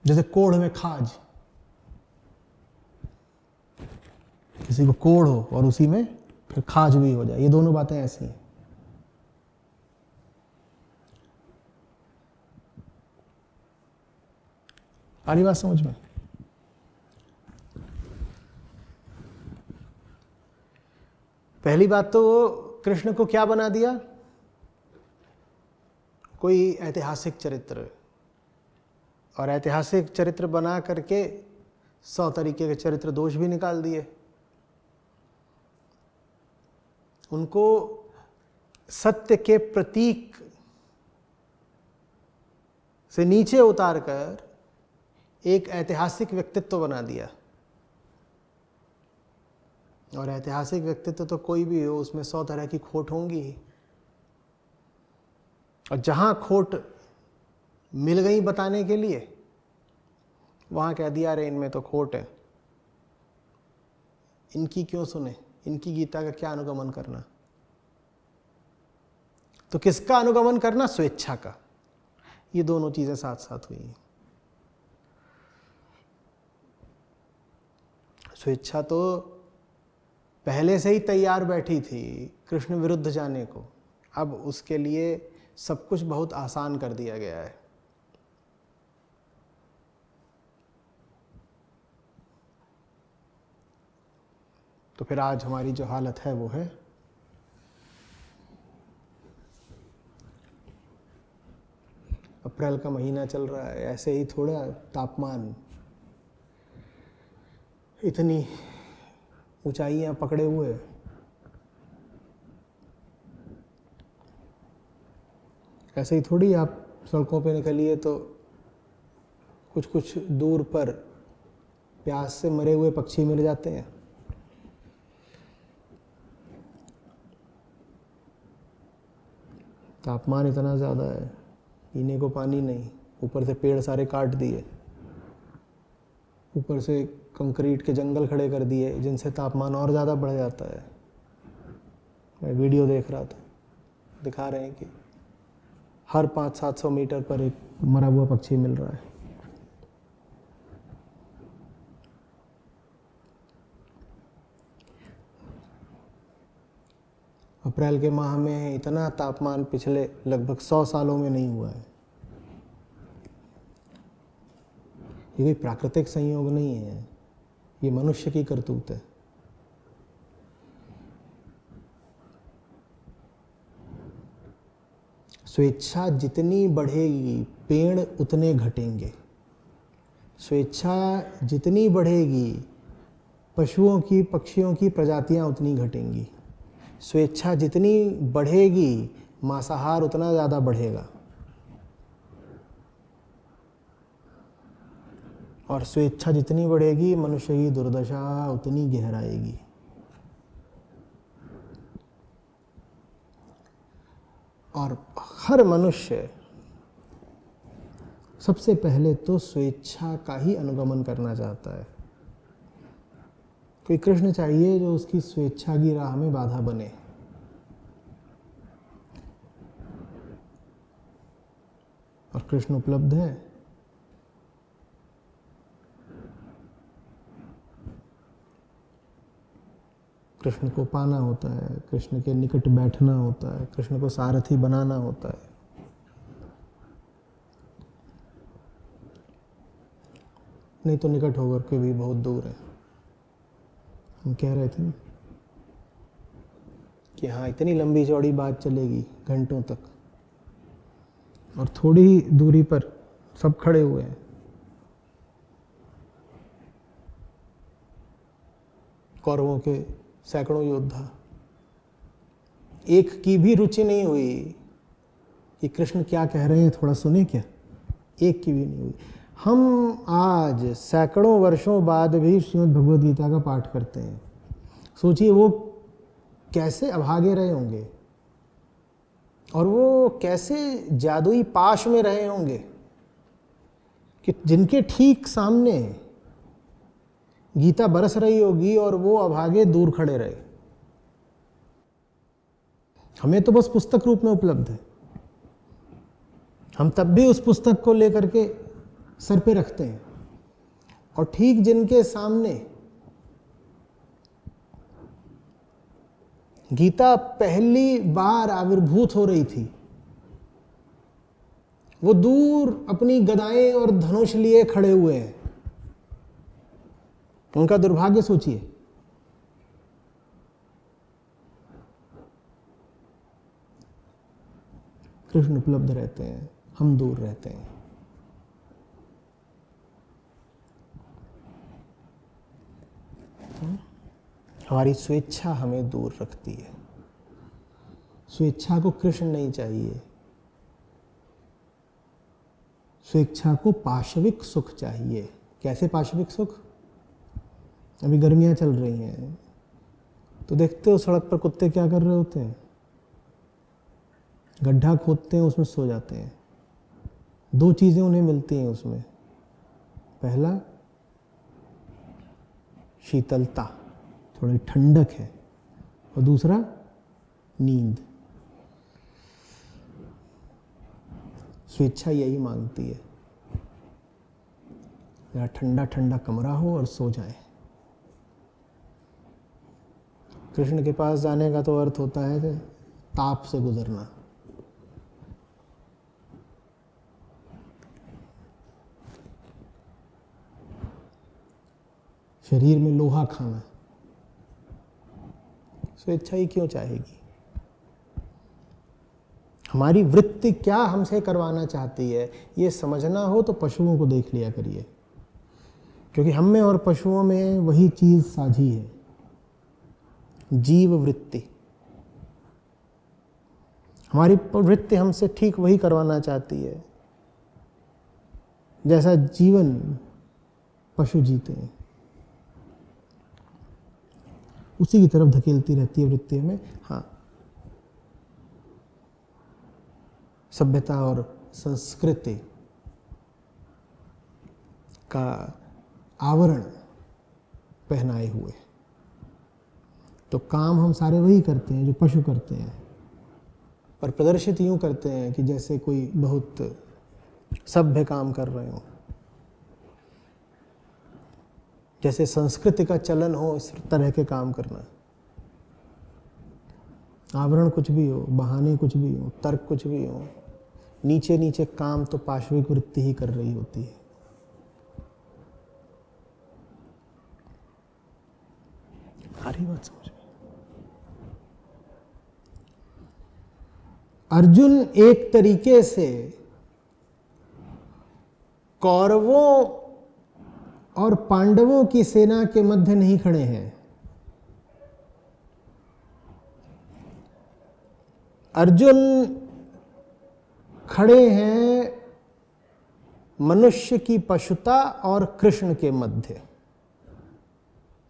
जैसे कोढ़ में खाज, किसी को कोढ़ हो और उसी में फिर खाज भी हो जाए, ये दोनों बातें ऐसी हैं। आ रही बात समझ में? पहली बात तो कृष्ण को क्या बना दिया? कोई ऐतिहासिक चरित्र, और ऐतिहासिक चरित्र बना करके 100 तरीके के चरित्र दोष भी निकाल दिए। उनको सत्य के प्रतीक से नीचे उतारकर एक ऐतिहासिक व्यक्तित्व बना दिया। और ऐतिहासिक व्यक्तित्व तो कोई भी हो, उसमें 100 तरह की खोट होंगी ही। और जहां खोट मिल गई बताने के लिए, वहां कह दिया अरे इनमें तो खोट है, इनकी क्यों सुने, इनकी गीता का क्या अनुगमन करना। तो किसका अनुगमन करना? स्वेच्छा का। ये दोनों चीजें साथ साथ हुई। स्वेच्छा तो पहले से ही तैयार बैठी थी कृष्ण विरुद्ध जाने को। अब उसके लिए सब कुछ बहुत आसान कर दिया गया है। तो फिर आज हमारी जो हालत है वो है अप्रैल का महीना चल रहा है, ऐसे ही थोड़ा तापमान इतनी ऊंचाइयां पकड़े हुए, ऐसे ही थोड़ी आप सड़कों पे निकलिए तो कुछ कुछ दूर पर प्यास से मरे हुए पक्षी मिल जाते हैं। तापमान इतना ज़्यादा है, पीने को पानी नहीं, ऊपर से पेड़ सारे काट दिए, ऊपर से कंक्रीट के जंगल खड़े कर दिए जिनसे तापमान और ज़्यादा बढ़ जाता है। मैं वीडियो देख रहा था, दिखा रहे हैं कि हर 500-700 मीटर पर एक मरा हुआ पक्षी मिल रहा है। अप्रैल के माह में इतना तापमान पिछले लगभग 100 सालों में नहीं हुआ है। ये कोई प्राकृतिक संयोग नहीं है, ये मनुष्य की करतूत है। स्वेच्छा जितनी बढ़ेगी पेड़ उतने घटेंगे, स्वेच्छा जितनी बढ़ेगी पशुओं की पक्षियों की प्रजातियां उतनी घटेंगी, स्वेच्छा जितनी बढ़ेगी मांसाहार उतना ज़्यादा बढ़ेगा, और स्वेच्छा जितनी बढ़ेगी मनुष्य की दुर्दशा उतनी गहराएगी। और हर मनुष्य सबसे पहले तो स्वेच्छा का ही अनुगमन करना चाहता है। कोई कृष्ण चाहिए जो उसकी स्वेच्छा की राह में बाधा बने। और कृष्ण उपलब्ध है। कृष्ण को पाना होता है, कृष्ण के निकट बैठना होता है, कृष्ण को सारथी बनाना होता है। नहीं तो निकट होकर के भी बहुत दूर है। हम कह रहे थे कि हाँ इतनी लंबी चौड़ी बात चलेगी घंटों तक, और थोड़ी ही दूरी पर सब खड़े हुए हैं। कौरवों के सैकड़ों योद्धा, एक की भी रुचि नहीं हुई कि कृष्ण क्या कह रहे हैं थोड़ा सुने क्या, एक की भी नहीं हुई। हम आज सैकड़ों वर्षों बाद भी श्रीमद् भगवद गीता का पाठ करते हैं। सोचिए वो कैसे अभागे रहे होंगे, और वो कैसे जादुई पाश में रहे होंगे कि जिनके ठीक सामने गीता बरस रही होगी और वो अभागे दूर खड़े रहे। हमें तो बस पुस्तक रूप में उपलब्ध है, हम तब भी उस पुस्तक को लेकर के सर पे रखते हैं, और ठीक जिनके सामने गीता पहली बार आविर्भूत हो रही थी, वो दूर अपनी गदाएं और धनुष लिए खड़े हुए हैं। उनका दुर्भाग्य सोचिए। कृष्ण उपलब्ध रहते हैं, हम दूर रहते हैं। हमारी स्वेच्छा हमें दूर रखती है। स्वेच्छा को कृष्ण नहीं चाहिए, स्वेच्छा को पाशविक सुख चाहिए। कैसे पाशविक सुख? अभी गर्मियां चल रही हैं तो देखते हो सड़क पर कुत्ते क्या कर रहे होते हैं, गड्ढा खोदते हैं, उसमें सो जाते हैं। दो चीजें उन्हें मिलती हैं उसमें, पहला शीतलता, थोड़ी ठंडक है, और दूसरा नींद। स्वेच्छा यही मांगती है, जरा ठंडा ठंडा कमरा हो और सो जाए। कृष्ण के पास जाने का तो अर्थ होता है ताप से गुजरना। शरीर में लोहा खाना, स्वेच्छा ही क्यों चाहेगी? हमारी वृत्ति क्या हमसे करवाना चाहती है, ये समझना हो तो पशुओं को देख लिया करिए, क्योंकि हम में और पशुओं में वही चीज साझी है, जीव वृत्ति। हमारी वृत्ति हमसे ठीक वही करवाना चाहती है जैसा जीवन पशु जीते हैं, उसी की तरफ धकेलती रहती है वृत्ति हमें। हाँ, सभ्यता और संस्कृति का आवरण पहनाए हुए, तो काम हम सारे वही करते हैं जो पशु करते हैं, पर प्रदर्शित यूं करते हैं कि जैसे कोई बहुत सभ्य काम कर रहे हो, जैसे संस्कृति का चलन हो इस तरह के काम करना। आवरण कुछ भी हो, बहाने कुछ भी हो, तर्क कुछ भी हो, नीचे नीचे काम तो पाशविक वृत्ति ही कर रही होती है। आ रही बात समझ में? अर्जुन एक तरीके से कौरवों और पांडवों की सेना के मध्य नहीं खड़े हैं। अर्जुन खड़े हैं मनुष्य की पशुता और कृष्ण के मध्य,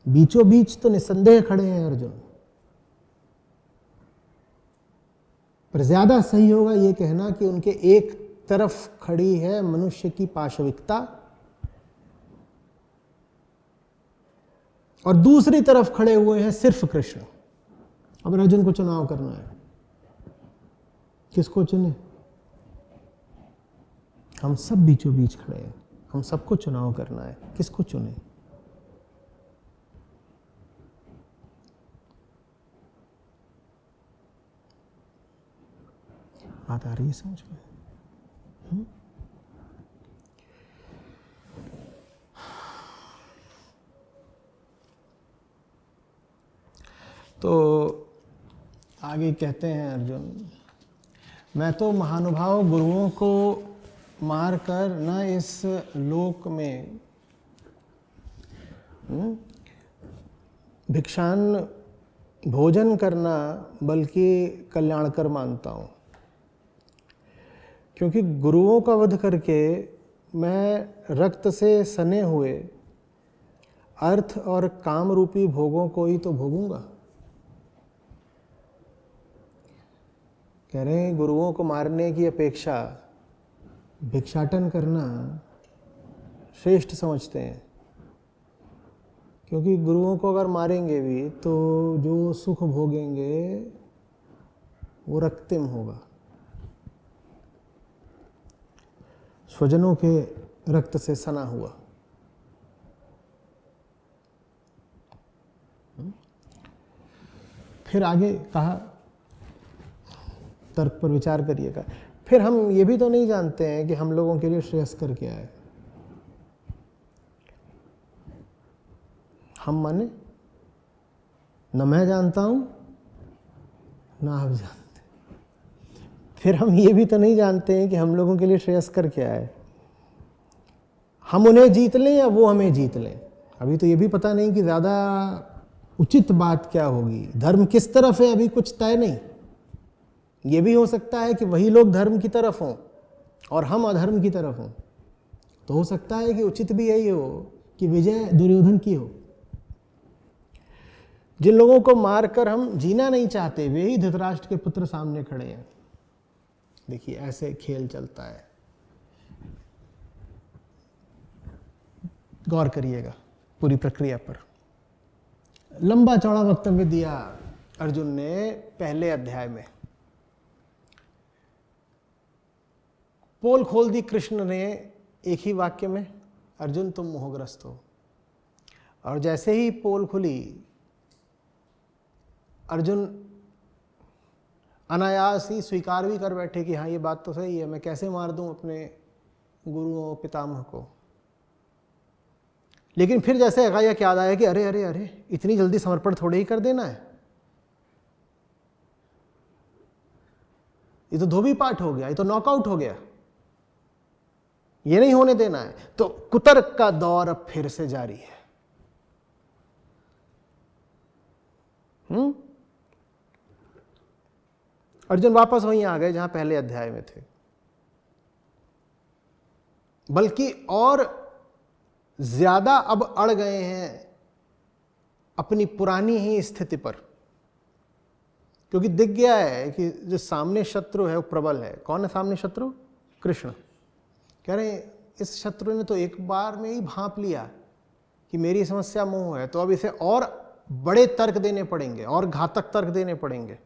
बीचों बीच तो निसंदेह खड़े हैं अर्जुन, पर ज्यादा सही होगा यह कहना कि उनके एक तरफ खड़ी है मनुष्य की पाशविकता और दूसरी तरफ खड़े हुए हैं सिर्फ कृष्ण। अब अर्जुन को चुनाव करना है, किसको चुने? हम सब बीचों बीच खड़े हैं, हम सबको चुनाव करना है, किसको चुने? बात आ रही है समझ में? तो आगे कहते हैं अर्जुन, मैं तो महानुभाव गुरुओं को मारकर न इस लोक में भिक्षान भोजन करना बल्कि कल्याणकर मानता हूँ, क्योंकि गुरुओं का वध करके मैं रक्त से सने हुए अर्थ और काम रूपी भोगों को ही तो भोगूंगा। कह रहे हैं गुरुओं को मारने की अपेक्षा भिक्षाटन करना श्रेष्ठ समझते हैं, क्योंकि गुरुओं को अगर मारेंगे भी तो जो सुख भोगेंगे वो रक्तिम होगा, स्वजनों के रक्त से सना हुआ। फिर आगे कहा, तर्क पर विचार करिएगा। फिर हम ये भी तो नहीं जानते हैं कि हम लोगों के लिए श्रेयस्कर क्या है। हम माने न मैं जानता हूं ना आप जानते। फिर हम ये भी तो नहीं जानते हैं कि हम लोगों के लिए श्रेयस्कर क्या है। हम उन्हें जीत लें या वो हमें जीत लें, अभी तो ये भी पता नहीं कि ज़्यादा उचित बात क्या होगी, धर्म किस तरफ है अभी कुछ तय नहीं। ये भी हो सकता है कि वही लोग धर्म की तरफ हों और हम अधर्म की तरफ हों, तो हो सकता है कि उचित भी यही हो कि विजय दुर्योधन की हो। जिन लोगों को मारकर हम जीना नहीं चाहते वे ही धृतराष्ट्र के पुत्र सामने खड़े हैं। देखिए ऐसे खेल चलता है, गौर करिएगा पूरी प्रक्रिया पर। लंबा चौड़ा वक्तव्य दिया अर्जुन ने पहले अध्याय में, पोल खोल दी कृष्ण ने एक ही वाक्य में, अर्जुन तुम मोहग्रस्त हो। और जैसे ही पोल खुली अर्जुन अनायास ही स्वीकार भी कर बैठे कि हाँ ये बात तो सही है, मैं कैसे मार दूं अपने गुरुओं पितामह को। लेकिन फिर जैसे एकाएक याद आया कि अरे अरे अरे इतनी जल्दी समर्पण थोड़े ही कर देना है, ये तो धोबी पाठ हो गया, ये तो नॉकआउट हो गया, ये नहीं होने देना है। तो कुतर्क का दौर अब फिर से जारी है। अर्जुन वापस वहीं आ गए जहां पहले अध्याय में थे, बल्कि और ज्यादा अब अड़ गए हैं अपनी पुरानी ही स्थिति पर, क्योंकि दिख गया है कि जो सामने शत्रु है वो प्रबल है। कौन है सामने शत्रु? कृष्ण। कह रहे हैं इस शत्रु ने तो एक बार में ही भांप लिया कि मेरी समस्या मोह है, तो अब इसे और बड़े तर्क देने पड़ेंगे और घातक तर्क देने पड़ेंगे।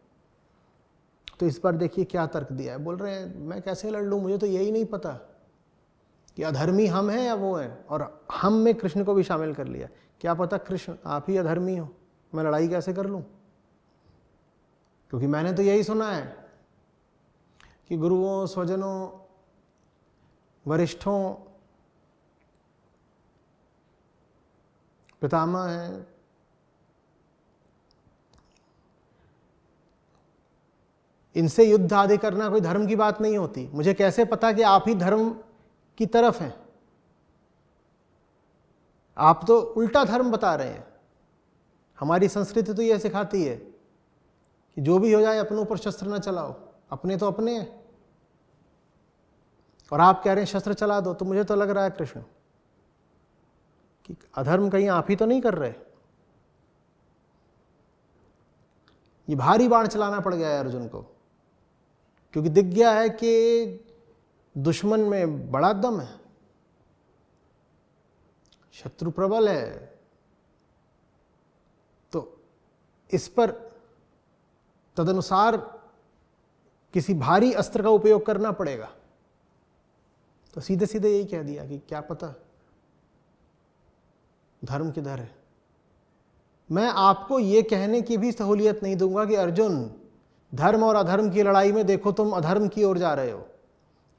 तो इस बार देखिए क्या तर्क दिया है। बोल रहे हैं मैं कैसे लड़ लूं, मुझे तो यही नहीं पता कि अधर्मी हम हैं या वो हैं, और हम में कृष्ण को भी शामिल कर लिया। क्या पता कृष्ण आप ही अधर्मी हो, मैं लड़ाई कैसे कर लूं? क्योंकि मैंने तो यही सुना है कि गुरुओं, स्वजनों, वरिष्ठों, पितामह हैं, इनसे युद्ध आदि करना कोई धर्म की बात नहीं होती। मुझे कैसे पता कि आप ही धर्म की तरफ हैं? आप तो उल्टा धर्म बता रहे हैं। हमारी संस्कृति तो यह सिखाती है कि जो भी हो जाए अपनों पर शस्त्र न चलाओ, अपने तो अपने हैं, और आप कह रहे हैं शस्त्र चला दो। तो मुझे तो लग रहा है कृष्ण कि अधर्म कहीं आप ही तो नहीं कर रहे। ये भारी बाण चलाना पड़ गया है अर्जुन को, क्योंकि दिख गया है कि दुश्मन में बड़ा दम है, शत्रु प्रबल है। तो इस पर तदनुसार किसी भारी अस्त्र का उपयोग करना पड़ेगा। तो सीधे सीधे यही कह दिया कि क्या पता धर्म किधर है। मैं आपको यह कहने की भी सहूलियत नहीं दूंगा कि अर्जुन धर्म और अधर्म की लड़ाई में देखो तुम अधर्म की ओर जा रहे हो,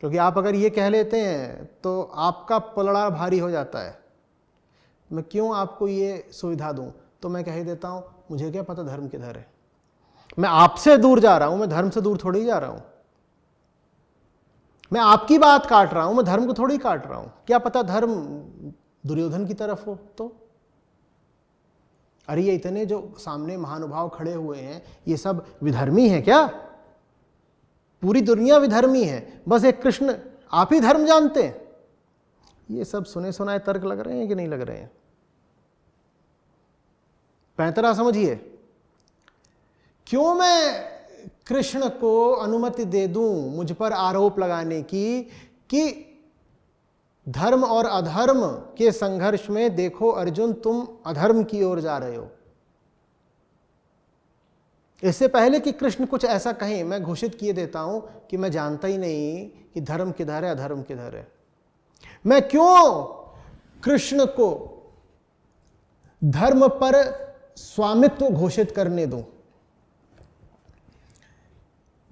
क्योंकि आप अगर ये कह लेते हैं तो आपका पलड़ा भारी हो जाता है। मैं क्यों आपको ये सुविधा दूं? तो मैं कह ही देता हूं, मुझे क्या पता धर्म किधर है। मैं आपसे दूर जा रहा हूं, मैं धर्म से दूर थोड़ी जा रहा हूं। मैं आपकी बात काट रहा हूं, मैं धर्म को थोड़ी काट रहा हूं। क्या पता धर्म दुर्योधन की तरफ हो तो? अरे ये इतने जो सामने महानुभाव खड़े हुए हैं, ये सब विधर्मी हैं क्या? पूरी दुनिया विधर्मी है, बस एक कृष्ण आप ही धर्म जानते हैं। ये सब सुने सुनाए तर्क लग रहे हैं कि नहीं लग रहे हैं? पैंतरा समझिए। क्यों मैं कृष्ण को अनुमति दे दूं मुझ पर आरोप लगाने की कि धर्म और अधर्म के संघर्ष में देखो अर्जुन तुम अधर्म की ओर जा रहे हो। इससे पहले कि कृष्ण कुछ ऐसा कहें, मैं घोषित किए देता हूं कि मैं जानता ही नहीं कि धर्म किधर है, अधर्म किधर है। मैं क्यों कृष्ण को धर्म पर स्वामित्व घोषित करने दूं?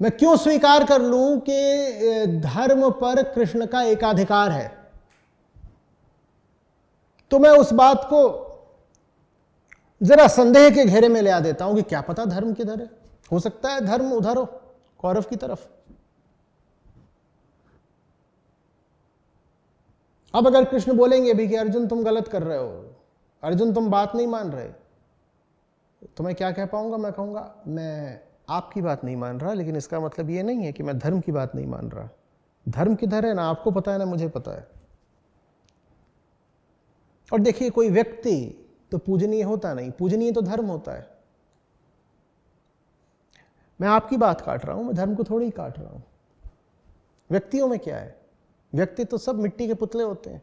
मैं क्यों स्वीकार कर लूं कि धर्म पर कृष्ण का एकाधिकार है? तो मैं उस बात को जरा संदेह के घेरे में ले आ देता हूं कि क्या पता धर्म किधर है। हो सकता है धर्म उधर हो, कौरव की तरफ। अब अगर कृष्ण बोलेंगे भी कि अर्जुन तुम गलत कर रहे हो, अर्जुन तुम बात नहीं मान रहे, तो मैं क्या कह पाऊंगा? मैं कहूंगा मैं आपकी बात नहीं मान रहा, लेकिन इसका मतलब ये नहीं है कि मैं धर्म की बात नहीं मान रहा। धर्म किधर है ना आपको पता है ना मुझे पता है। और देखिए कोई व्यक्ति तो पूजनीय होता नहीं, पूजनीय तो धर्म होता है। मैं आपकी बात काट रहा हूं, मैं धर्म को थोड़ी ही काट रहा हूं। व्यक्तियों में क्या है? व्यक्ति तो सब मिट्टी के पुतले होते हैं।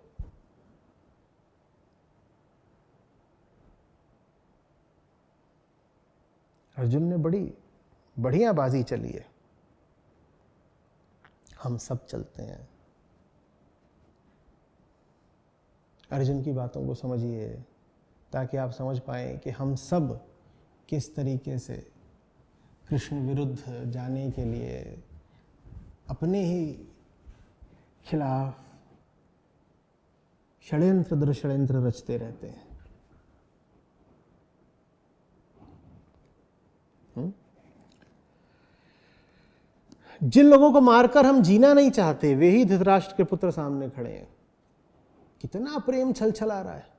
अर्जुन ने बड़ी बढ़िया बाजी चली है। हम सब चलते हैं। अर्जुन की बातों को समझिए ताकि आप समझ पाएं कि हम सब किस तरीके से कृष्ण विरुद्ध जाने के लिए अपने ही खिलाफ षड्यंत्र दर षड्यंत्र रचते रहते हैं। जिन लोगों को मारकर हम जीना नहीं चाहते वे ही धृतराष्ट्र के पुत्र सामने खड़े हैं। कितना प्रेम छलछला रहा है।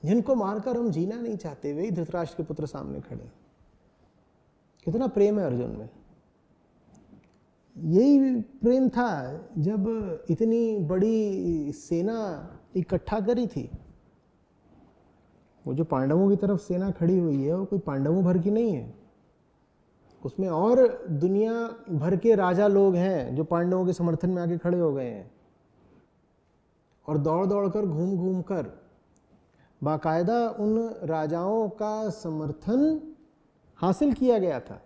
जिनको मारकर हम जीना नहीं चाहते वे ही धृतराष्ट्र के पुत्र सामने खड़े हैं। कितना प्रेम है अर्जुन में। यही प्रेम था जब इतनी बड़ी सेना इकट्ठा करी थी। वो जो पांडवों की तरफ सेना खड़ी हुई है वो कोई पांडवों भर की नहीं है, उसमें और दुनिया भर के राजा लोग हैं जो पांडवों के समर्थन में आके खड़े हो गए हैं और दौड़ दौड़ कर घूम घूम कर बाकायदा उन राजाओं का समर्थन हासिल किया गया था।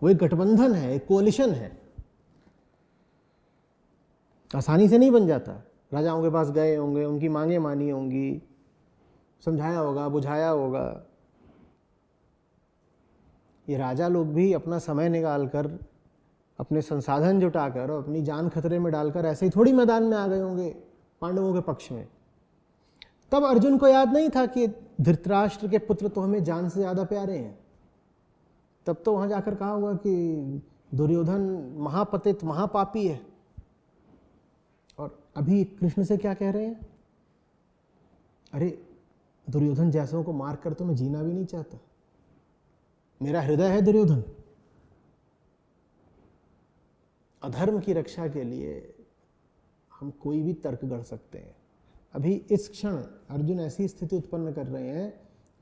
वो एक गठबंधन है, एक कोलिशन है, आसानी से नहीं बन जाता। राजाओं के पास गए होंगे, उनकी मांगे मानी होंगी, समझाया होगा, बुझाया होगा। ये राजा लोग भी अपना समय निकालकर, अपने संसाधन जुटाकर और अपनी जान खतरे में डालकर ऐसे ही थोड़ी मैदान में आ गए होंगे पांडवों के पक्ष में। तब अर्जुन को याद नहीं था कि धृतराष्ट्र के पुत्र तो हमें जान से ज्यादा प्यारे हैं। तब तो वहां जाकर कहा हुआ कि दुर्योधन महापतित महापापी है। और अभी कृष्ण से क्या कह रहे हैं? अरे दुर्योधन जैसों को मार कर तो मैं जीना भी नहीं चाहता। मेरा हृदय है दुर्योधन। अधर्म की रक्षा के लिए हम कोई भी तर्क गढ़ सकते हैं। अभी इस क्षण अर्जुन ऐसी स्थिति उत्पन्न कर रहे हैं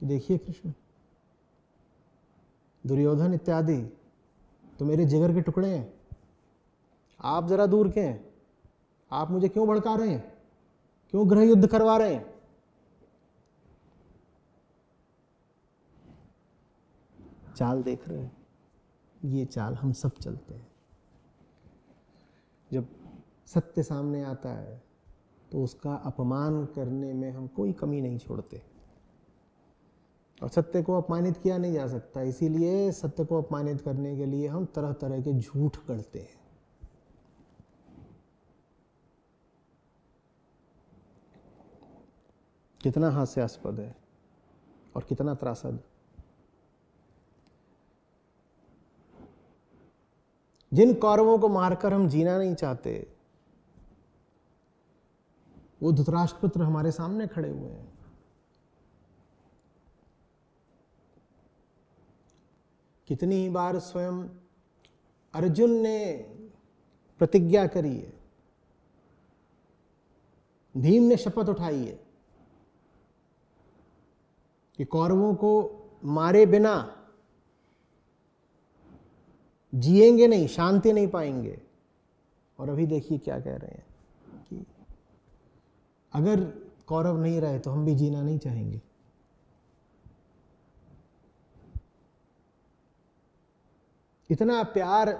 कि देखिए कृष्ण, दुर्योधन इत्यादि तो मेरे जिगर के टुकड़े हैं, आप जरा दूर के हैं। आप मुझे क्यों भड़का रहे हैं? क्यों गृह युद्ध करवा रहे हैं? चाल देख रहे हैं? ये चाल हम सब चलते हैं। जब सत्य सामने आता है तो उसका अपमान करने में हम कोई कमी नहीं छोड़ते, और सत्य को अपमानित किया नहीं जा सकता। इसीलिए सत्य को अपमानित करने के लिए हम तरह तरह के झूठ गढ़ते हैं। कितना हास्यास्पद है और कितना त्रासद। जिन कौरवों को मारकर हम जीना नहीं चाहते वो धृतराष्ट्र पुत्र हमारे सामने खड़े हुए हैं। कितनी ही बार स्वयं अर्जुन ने प्रतिज्ञा करी है, भीम ने शपथ उठाई है कि कौरवों को मारे बिना जिएंगे नहीं, शांति नहीं पाएंगे। और अभी देखिए क्या कह रहे हैं कि अगर कौरव नहीं रहे तो हम भी जीना नहीं चाहेंगे। इतना प्यार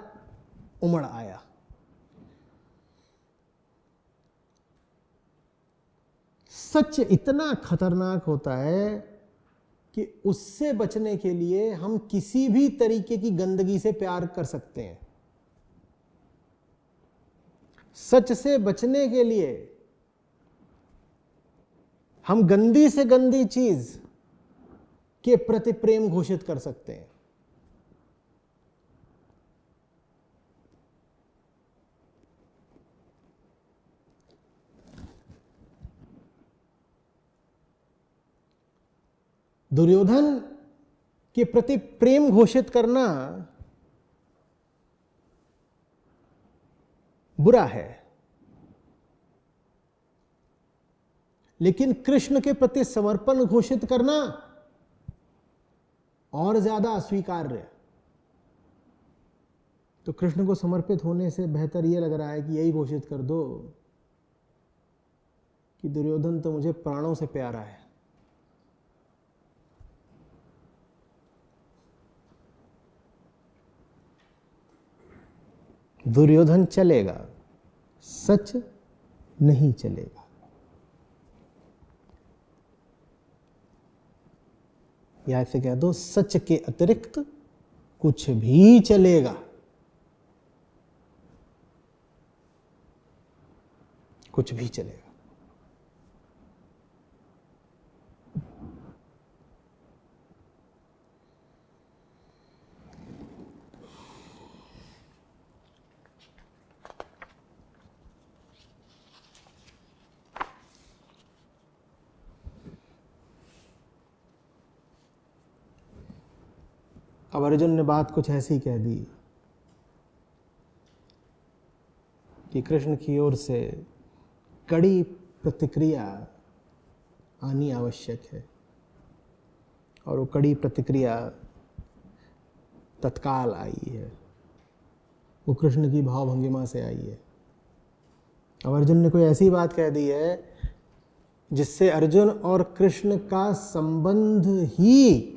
उमड़ आया। सच इतना खतरनाक होता है कि उससे बचने के लिए हम किसी भी तरीके की गंदगी से प्यार कर सकते हैं। सच से बचने के लिए हम गंदी से गंदी चीज के प्रति प्रेम घोषित कर सकते हैं। दुर्योधन के प्रति प्रेम घोषित करना बुरा है, लेकिन कृष्ण के प्रति समर्पण घोषित करना और ज्यादा अस्वीकार्य है। तो कृष्ण को समर्पित होने से बेहतर यह लग रहा है कि यही घोषित कर दो कि दुर्योधन तो मुझे प्राणों से प्यारा है। दुर्योधन चलेगा, सच नहीं चलेगा। या ऐसे कह दो, सच के अतिरिक्त कुछ भी चलेगा। कुछ भी चलेगा। अब अर्जुन ने बात कुछ ऐसी कह दी कि कृष्ण की ओर से कड़ी प्रतिक्रिया आनी आवश्यक है, और वो कड़ी प्रतिक्रिया तत्काल आई है, वो कृष्ण की भावभंगिमा से आई है। अब अर्जुन ने कोई ऐसी बात कह दी है जिससे अर्जुन और कृष्ण का संबंध ही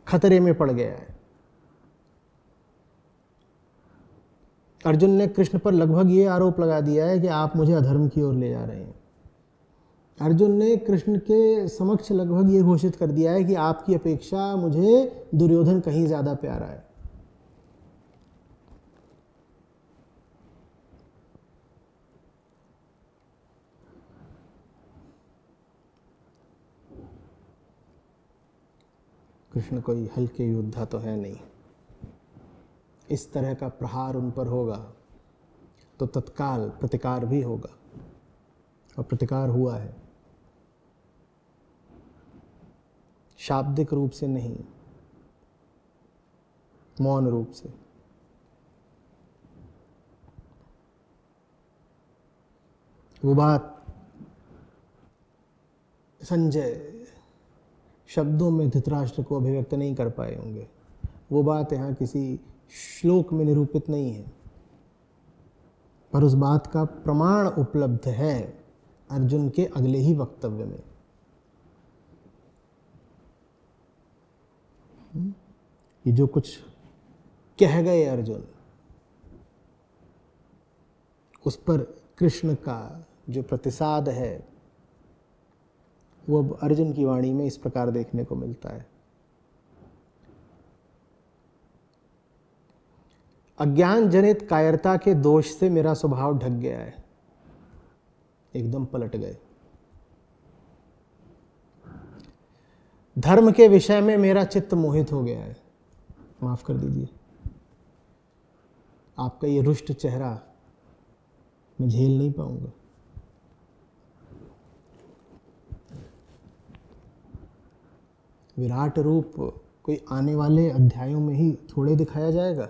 खतरे में पड़ गया है। अर्जुन ने कृष्ण पर लगभग ये आरोप लगा दिया है कि आप मुझे अधर्म की ओर ले जा रहे हैं। अर्जुन ने कृष्ण के समक्ष लगभग ये घोषित कर दिया है कि आपकी अपेक्षा मुझे दुर्योधन कहीं ज्यादा प्यारा है। कृष्ण कोई हल्के योद्धा तो है नहीं। इस तरह का प्रहार उन पर होगा तो तत्काल प्रतिकार भी होगा, और प्रतिकार हुआ है। शाब्दिक रूप से नहीं, मौन रूप से। वो बात संजय शब्दों में धृतराष्ट्र को अभिव्यक्त नहीं कर पाए होंगे, वो बात यहाँ किसी श्लोक में निरूपित नहीं है, पर उस बात का प्रमाण उपलब्ध है अर्जुन के अगले ही वक्तव्य में। ये जो कुछ कह गए अर्जुन, उस पर कृष्ण का जो प्रतिसाद है वो अब अर्जुन की वाणी में इस प्रकार देखने को मिलता है। अज्ञान जनित कायरता के दोष से मेरा स्वभाव ढक गया है। एकदम पलट गए। धर्म के विषय में मेरा चित्त मोहित हो गया है। माफ कर दीजिए, आपका ये रुष्ट चेहरा मैं झेल नहीं पाऊंगा। विराट रूप कोई आने वाले अध्यायों में ही थोड़े दिखाया जाएगा,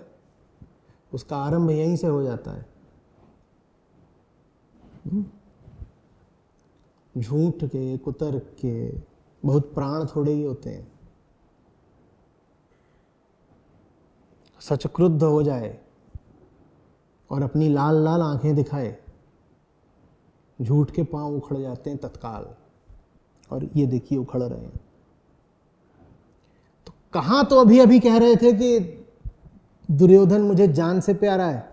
उसका आरंभ यहीं से हो जाता है। झूठ के, कुतर्क के बहुत प्राण थोड़े ही होते हैं। सच क्रुद्ध हो जाए और अपनी लाल लाल आंखें दिखाए, झूठ के पांव उखड़ जाते हैं तत्काल, और ये देखिए उखड़ रहे हैं। तो कहां तो अभी अभी कह रहे थे कि दुर्योधन मुझे जान से प्यारा है,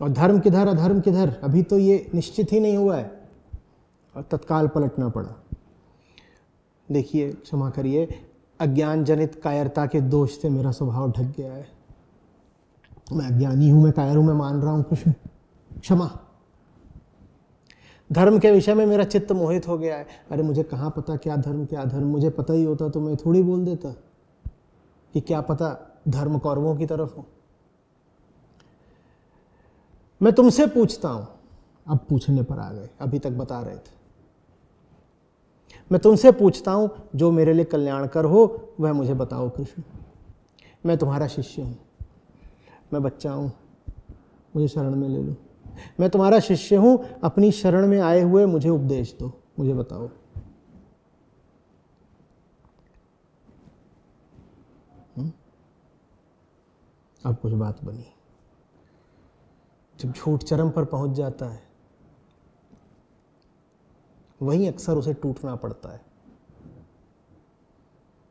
और धर्म किधर अधर्म किधर, अभी तो ये निश्चित ही नहीं हुआ है, और तत्काल पलटना पड़ा। देखिए, क्षमा करिए, अज्ञान जनित कायरता के दोष से मेरा स्वभाव ढक गया है। मैं अज्ञानी हूं, मैं कायर हूं, मैं मान रहा हूं कृष्ण, क्षमा। धर्म के विषय में मेरा चित्त मोहित हो गया है। अरे मुझे कहाँ पता क्या धर्म क्या अधर्म, मुझे पता ही होता तो मैं थोड़ी बोल देता कि क्या पता धर्म कौरवों की तरफ हो। मैं तुमसे पूछता हूं, अब पूछने पर आ गए, अभी तक बता रहे थे। मैं तुमसे पूछता हूं, जो मेरे लिए कल्याणकर हो वह मुझे बताओ कृष्ण। मैं तुम्हारा शिष्य हूं, मैं बच्चा हूं, मुझे शरण में ले लो। मैं तुम्हारा शिष्य हूं, अपनी शरण में आए हुए मुझे उपदेश दो, मुझे बताओ। अब कुछ बात बनी। जब झूठ चरम पर पहुंच जाता है, वहीं अक्सर उसे टूटना पड़ता है।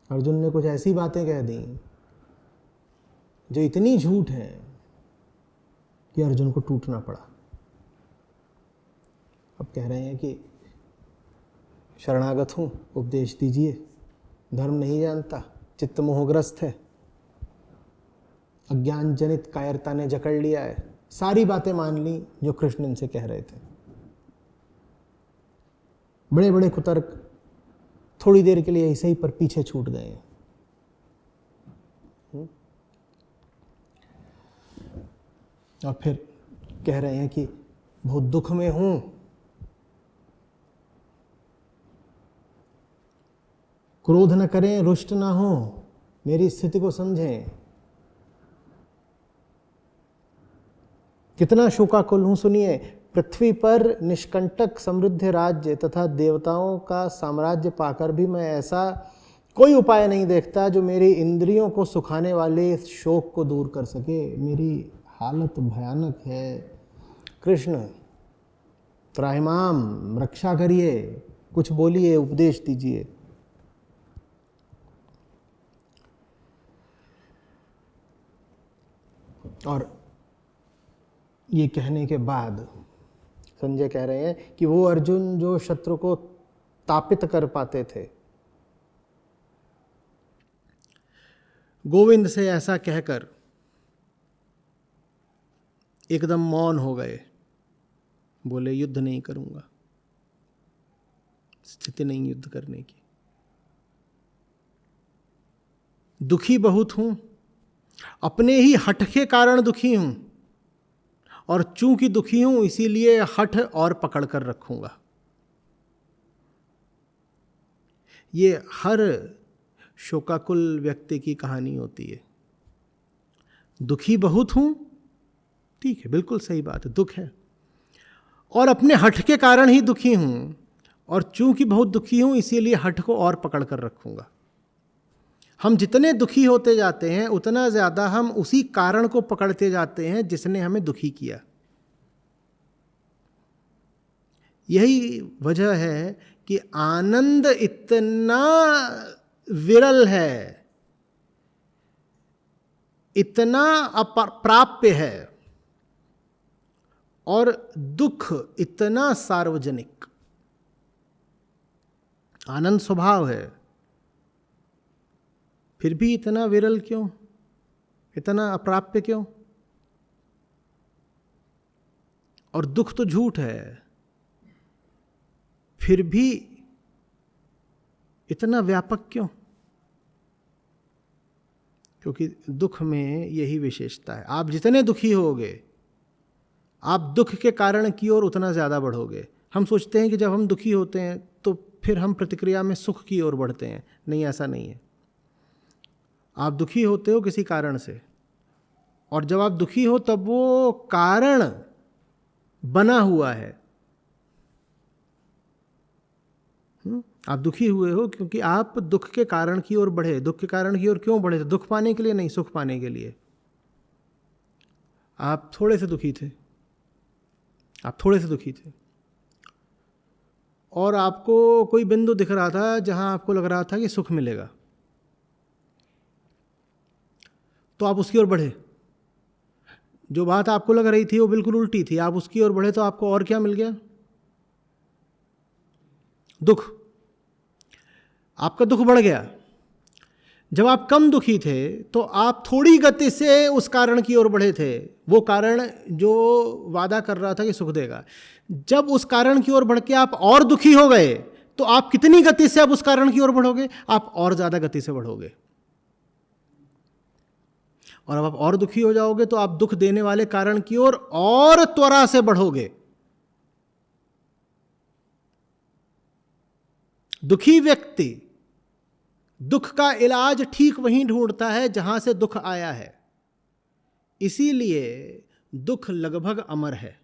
अर्जुन ने कुछ ऐसी बातें कह दी जो इतनी झूठ है कि अर्जुन को टूटना पड़ा। अब कह रहे हैं कि शरणागत हूं, उपदेश दीजिए, धर्म नहीं जानता, चित्त मोहग्रस्त है, अज्ञान जनित कायरता ने जकड़ लिया है। सारी बातें मान ली जो कृष्ण इनसे कह रहे थे। बड़े बड़े कुतर्क थोड़ी देर के लिए ऐसे ही पर पीछे छूट गए हैं। और फिर कह रहे हैं कि बहुत दुख में हूं, क्रोध न करें, रुष्ट ना हो, मेरी स्थिति को समझें। कितना शोकाकुल हूं। सुनिए, पृथ्वी पर निष्कंटक समृद्ध राज्य तथा देवताओं का साम्राज्य पाकर भी मैं ऐसा कोई उपाय नहीं देखता जो मेरी इंद्रियों को सुखाने वाले इस शोक को दूर कर सके। मेरी हालत भयानक है। कृष्ण त्राहिमाम, रक्षा करिए, कुछ बोलिए, उपदेश दीजिए। और ये कहने के बाद संजय कह रहे हैं कि वो अर्जुन जो शत्रु को तापित कर पाते थे, गोविंद से ऐसा कहकर एकदम मौन हो गए। बोले युद्ध नहीं करूंगा, स्थिति नहीं युद्ध करने की। दुखी बहुत हूं, अपने ही हठ के कारण दुखी हूं, और चूंकि दुखी हूं इसीलिए हठ और पकड़ कर रखूंगा। ये हर शोकाकुल व्यक्ति की कहानी होती है। दुखी बहुत हूं, ठीक है, बिल्कुल सही बात है, दुख है, और अपने हठ के कारण ही दुखी हूं, और चूंकि बहुत दुखी हूं इसीलिए हठ को और पकड़ कर रखूंगा। हम जितने दुखी होते जाते हैं उतना ज्यादा हम उसी कारण को पकड़ते जाते हैं जिसने हमें दुखी किया। यही वजह है कि आनंद इतना विरल है, इतना अप्राप्य है, और दुख इतना सार्वजनिक। आनंद स्वभाव है, फिर भी इतना विरल क्यों, इतना अप्राप्य क्यों? और दुख तो झूठ है, फिर भी इतना व्यापक क्यों? क्योंकि दुख में यही विशेषता है। आप जितने दुखी होगे, आप दुख के कारण की ओर उतना ज़्यादा बढ़ोगे। हम सोचते हैं कि जब हम दुखी होते हैं तो फिर हम प्रतिक्रिया में सुख की ओर बढ़ते हैं। नहीं, ऐसा नहीं है। आप दुखी होते हो किसी कारण से, और जब आप दुखी हो तब वो कारण बना हुआ है। आप दुखी हुए हो क्योंकि आप दुख के कारण की ओर बढ़े। दुख के कारण की ओर क्यों बढ़े? दुख पाने के लिए नहीं, सुख पाने के लिए। आप थोड़े से दुखी थे, आप थोड़े से दुखी थे, और आपको कोई बिंदु दिख रहा था जहां आपको लग रहा था कि सुख मिलेगा, तो आप उसकी ओर बढ़े। जो बात आपको लग रही थी वो बिल्कुल उल्टी थी, आप उसकी ओर बढ़े तो आपको और क्या मिल गया? दुख। आपका दुख बढ़ गया। जब आप कम दुखी थे तो आप थोड़ी गति से उस कारण की ओर बढ़े थे, वो कारण जो वादा कर रहा था कि सुख देगा। जब उस कारण की ओर बढ़ के आप और दुखी हो गए तो आप कितनी गति से अब उस कारण की ओर बढ़ोगे? आप और ज्यादा गति से बढ़ोगे। और अब आप और दुखी हो जाओगे तो आप दुख देने वाले कारण की ओर और त्वरा से बढ़ोगे। दुखी व्यक्ति दुख का इलाज ठीक वहीं ढूंढता है जहां से दुख आया है। इसीलिए दुख लगभग अमर है।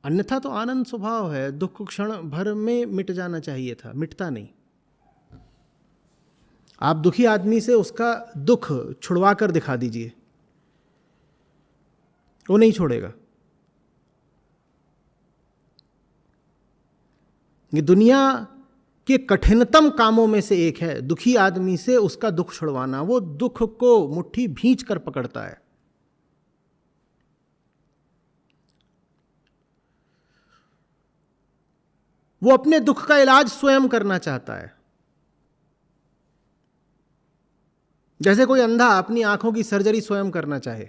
अन्यथा तो आनंद स्वभाव है, दुख को क्षण भर में मिट जाना चाहिए था, मिटता नहीं। आप दुखी आदमी से उसका दुख छुड़वा कर दिखा दीजिए, वो नहीं छोड़ेगा। ये दुनिया के कठिनतम कामों में से एक है, दुखी आदमी से उसका दुख छुड़वाना। वो दुख को मुट्ठी भींच कर पकड़ता है। वो अपने दुख का इलाज स्वयं करना चाहता है। जैसे कोई अंधा अपनी आंखों की सर्जरी स्वयं करना चाहे।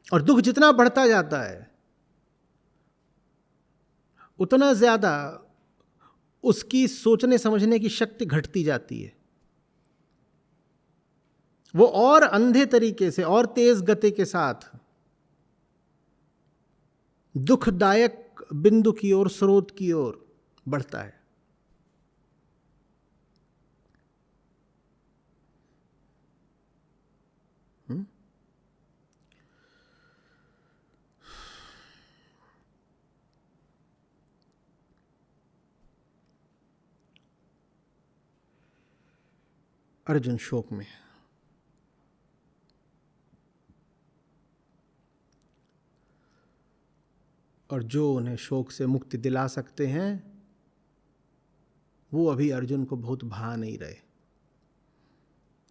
और दुख जितना बढ़ता जाता है उतना ज्यादा उसकी सोचने समझने की शक्ति घटती जाती है। वो और अंधे तरीके से और तेज गति के साथ दुखदायक बिंदु की ओर, स्रोत की ओर बढ़ता है। अर्जुन शोक में, और जो उन्हें शोक से मुक्ति दिला सकते हैं वो अभी अर्जुन को बहुत भा नहीं रहे।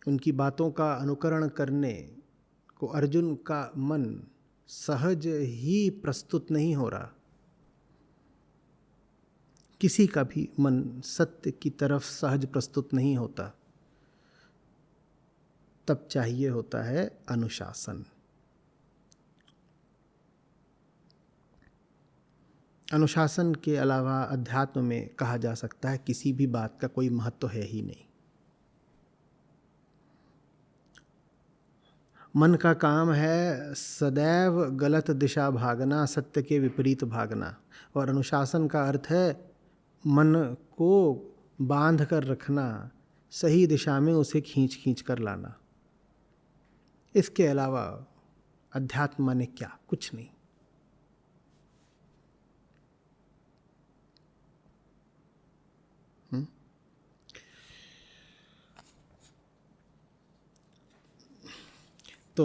उनकी बातों का अनुकरण करने को अर्जुन का मन सहज ही प्रस्तुत नहीं हो रहा। किसी का भी मन सत्य की तरफ सहज प्रस्तुत नहीं होता। तब चाहिए होता है अनुशासन। अनुशासन के अलावा अध्यात्म में कहा जा सकता है किसी भी बात का कोई महत्व है ही नहीं। मन का काम है सदैव गलत दिशा भागना, सत्य के विपरीत भागना, और अनुशासन का अर्थ है मन को बांध कर रखना, सही दिशा में उसे खींच खींच कर लाना। इसके अलावा अध्यात्म माने क्या? कुछ नहीं। तो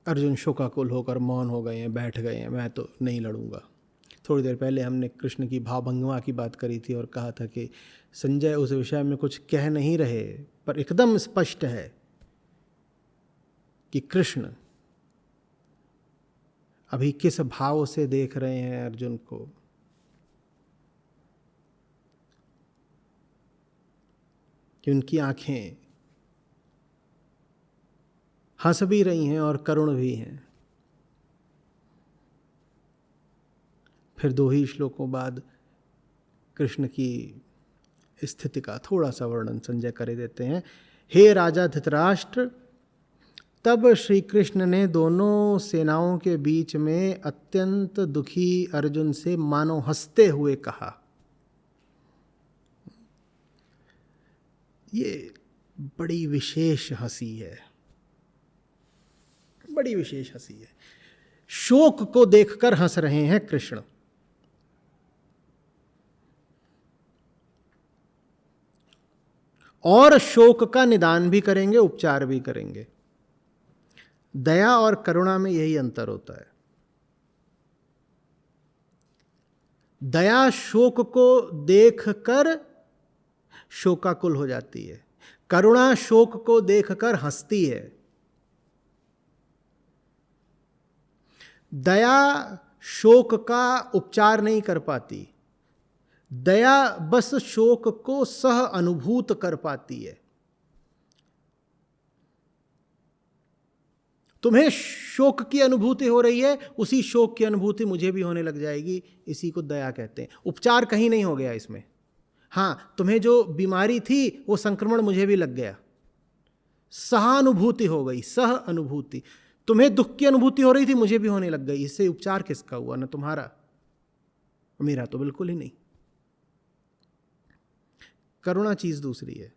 अर्जुन शोकाकुल होकर मौन हो गए हैं, बैठ गए हैं। मैं तो नहीं लड़ूंगा। थोड़ी देर पहले हमने कृष्ण की भावभंगिमा की बात करी थी और कहा था कि संजय उस विषय में कुछ कह नहीं रहे, पर एकदम स्पष्ट है कि कृष्ण अभी किस भाव से देख रहे हैं अर्जुन को। कि उनकी आंखें हंस भी रही हैं और करुण भी हैं। फिर 2 ही श्लोकों बाद कृष्ण की स्थिति का थोड़ा सा वर्णन संजय कर देते हैं। हे राजा धृतराष्ट्र, तब श्री कृष्ण ने दोनों सेनाओं के बीच में अत्यंत दुखी अर्जुन से मानो हंसते हुए कहा। ये बड़ी विशेष हंसी है, बड़ी विशेष हंसी है। शोक को देखकर हंस रहे हैं कृष्ण। और शोक का निदान भी करेंगे, उपचार भी करेंगे। दया और करुणा में यही अंतर होता है। दया शोक को देखकर शोकाकुल हो जाती है, करुणा शोक को देखकर हंसती है। दया शोक का उपचार नहीं कर पाती, दया बस शोक को सह अनुभूत कर पाती है। तुम्हें शोक की अनुभूति हो रही है, उसी शोक की अनुभूति मुझे भी होने लग जाएगी। इसी को दया कहते हैं। उपचार कहीं नहीं हो गया इसमें। हाँ, तुम्हें जो बीमारी थी वो संक्रमण मुझे भी लग गया, सहानुभूति हो गई, सह अनुभूति। तुम्हें दुख की अनुभूति हो रही थी, मुझे भी होने लग गई। इससे उपचार किसका हुआ? न तुम्हारा, मेरा तो बिल्कुल ही नहीं। करुणा चीज दूसरी है।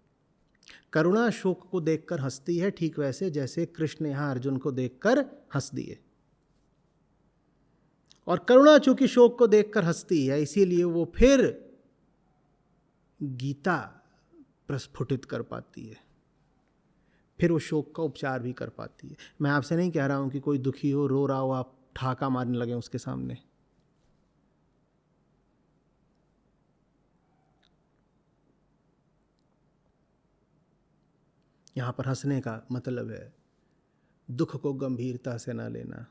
करुणा शोक को देखकर हंसती है, ठीक वैसे जैसे कृष्ण यहां अर्जुन को देखकर हंस दिए। और करुणा चूंकि शोक को देखकर हंसती है, इसीलिए वो फिर गीता प्रस्फुटित कर पाती है, फिर वो शोक का उपचार भी कर पाती है। मैं आपसे नहीं कह रहा हूं कि कोई दुखी हो, रो रहा हो, आप ठहाका मारने लगे उसके सामने। यहां पर हंसने का मतलब है दुख को गंभीरता से ना लेना,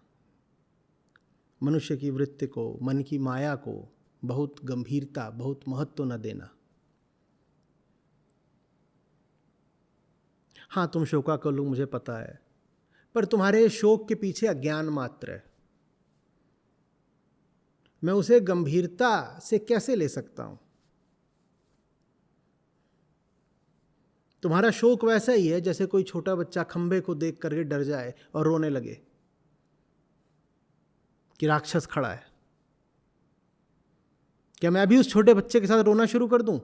मनुष्य की वृत्ति को, मन की माया को बहुत गंभीरता, बहुत महत्व न देना। हाँ, तुम शोकाकुल हो, मुझे पता है, पर तुम्हारे शोक के पीछे अज्ञान मात्र है। मैं उसे गंभीरता से कैसे ले सकता हूं? तुम्हारा शोक वैसा ही है जैसे कोई छोटा बच्चा खंभे को देख करके डर जाए और रोने लगे कि राक्षस खड़ा है। क्या मैं अभी उस छोटे बच्चे के साथ रोना शुरू कर दूं?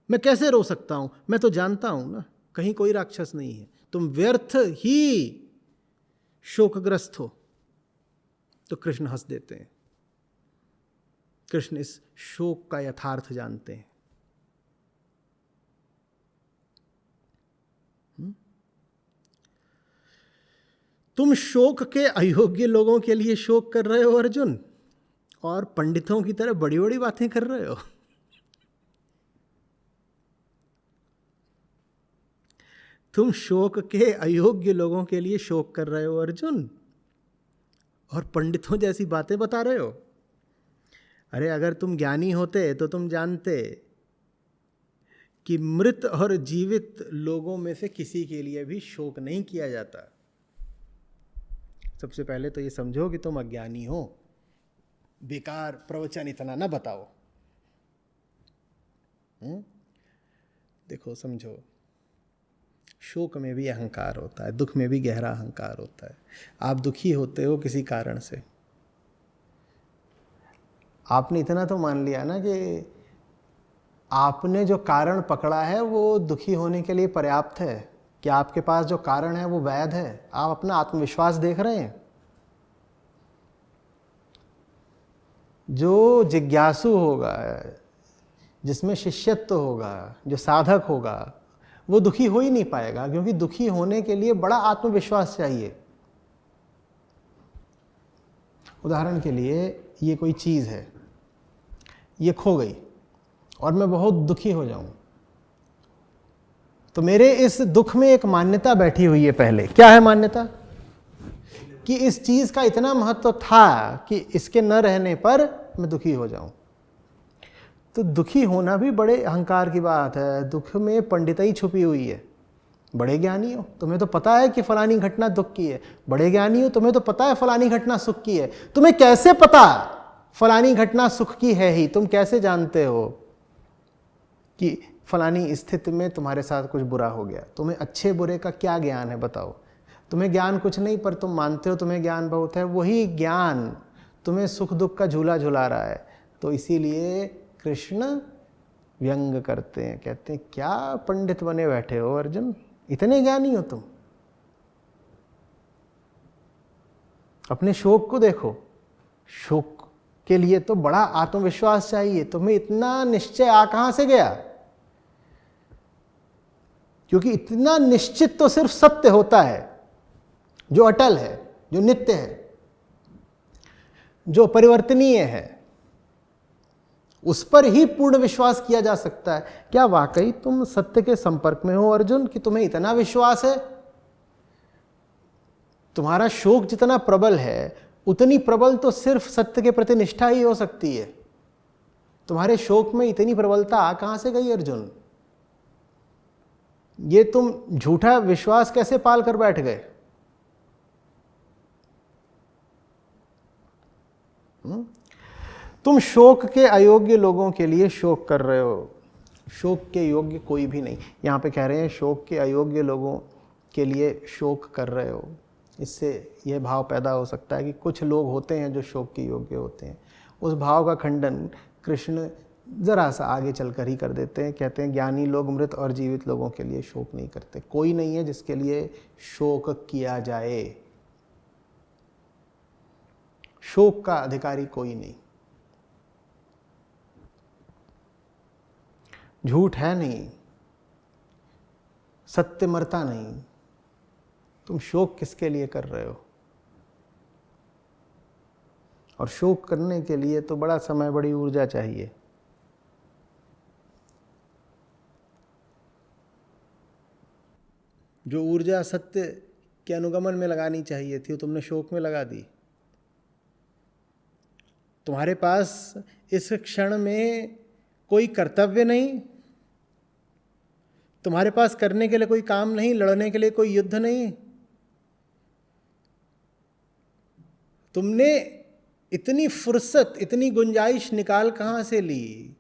मैं कैसे रो सकता हूं? मैं तो जानता हूं ना कहीं कोई राक्षस नहीं है। तुम व्यर्थ ही शोकग्रस्त हो। तो कृष्ण हंस देते हैं। कृष्ण इस शोक का यथार्थ जानते हैं। तुम शोक के अयोग्य लोगों के लिए शोक कर रहे हो अर्जुन, और पंडितों की तरह बड़ी बड़ी बातें कर रहे हो। तुम शोक के अयोग्य लोगों के लिए शोक कर रहे हो अर्जुन, और पंडितों जैसी बातें बता रहे हो। अरे अगर तुम ज्ञानी होते तो तुम जानते कि मृत और जीवित लोगों में से किसी के लिए भी शोक नहीं किया जाता। सबसे पहले तो ये समझो कि तुम अज्ञानी हो। बेकार प्रवचन इतना ना बताओ। देखो समझो, शोक में भी अहंकार होता है, दुख में भी गहरा अहंकार होता है। आप दुखी होते हो किसी कारण से, आपने इतना तो मान लिया ना कि आपने जो कारण पकड़ा है वो दुखी होने के लिए पर्याप्त है, कि आपके पास जो कारण है वो वैध है। आप अपना आत्मविश्वास देख रहे हैं। जो जिज्ञासु होगा, जिसमें शिष्यत्व होगा, जो साधक होगा, वो दुखी हो ही नहीं पाएगा, क्योंकि दुखी होने के लिए बड़ा आत्मविश्वास चाहिए। उदाहरण के लिए, ये कोई चीज़ है, ये खो गई और मैं बहुत दुखी हो जाऊं, तो मेरे इस दुख में एक मान्यता बैठी हुई है। पहले क्या है मान्यता? कि इस चीज का इतना महत्व था कि इसके न रहने पर मैं दुखी हो जाऊं। तो दुखी होना भी बड़े अहंकार की बात है। दुख में पंडिताई छुपी हुई है। बड़े ज्ञानी हो, तुम्हें तो पता है कि फलानी घटना दुख की है। बड़े ज्ञानी हो, तुम्हें तो पता है फलानी घटना सुख की है। तुम्हें कैसे पता फलानी घटना सुख की है ही? तुम कैसे जानते हो कि फलानी स्थिति में तुम्हारे साथ कुछ बुरा हो गया? तुम्हें अच्छे बुरे का क्या ज्ञान है बताओ? तुम्हें ज्ञान कुछ नहीं, पर तुम मानते हो तुम्हें ज्ञान बहुत है। वही ज्ञान तुम्हें सुख दुख का झूला झुला रहा है। तो इसीलिए कृष्ण व्यंग करते हैं, कहते हैं क्या पंडित बने बैठे हो अर्जुन, इतने ज्ञानी हो तुम। अपने शोक को देखो। शोक के लिए तो बड़ा आत्मविश्वास चाहिए। तुम्हें इतना निश्चय आ कहां से गया? क्योंकि इतना निश्चित तो सिर्फ सत्य होता है, जो अटल है, जो नित्य है, जो परिवर्तनीय है। उस पर ही पूर्ण विश्वास किया जा सकता है। क्या वाकई तुम सत्य के संपर्क में हो अर्जुन, कि तुम्हें इतना विश्वास है? तुम्हारा शोक जितना प्रबल है, उतनी प्रबल तो सिर्फ सत्य के प्रति निष्ठा ही हो सकती है। तुम्हारे शोक में इतनी प्रबलता आ कहां से गई अर्जुन? ये तुम झूठा विश्वास कैसे पाल कर बैठ गए? तुम शोक के अयोग्य लोगों के लिए शोक कर रहे हो। शोक के योग्य कोई भी नहीं। यहां पे कह रहे हैं शोक के अयोग्य लोगों के लिए शोक कर रहे हो। इससे यह भाव पैदा हो सकता है कि कुछ लोग होते हैं जो शोक के योग्य होते हैं। उस भाव का खंडन कृष्ण जरा सा आगे चलकर ही कर देते हैं। कहते हैं ज्ञानी लोग मृत और जीवित लोगों के लिए शोक नहीं करते। कोई नहीं है जिसके लिए शोक किया जाए। शोक का अधिकारी कोई नहीं। झूठ है नहीं, सत्य मरता नहीं। तुम शोक किसके लिए कर रहे हो? और शोक करने के लिए तो बड़ा समय, बड़ी ऊर्जा चाहिए। जो ऊर्जा सत्य के अनुगमन में लगानी चाहिए थी, वो तुमने शोक में लगा दी। तुम्हारे पास इस क्षण में कोई कर्तव्य नहीं, तुम्हारे पास करने के लिए कोई काम नहीं, लड़ने के लिए कोई युद्ध नहीं। तुमने इतनी फुर्सत, इतनी गुंजाइश निकाल कहाँ से ली,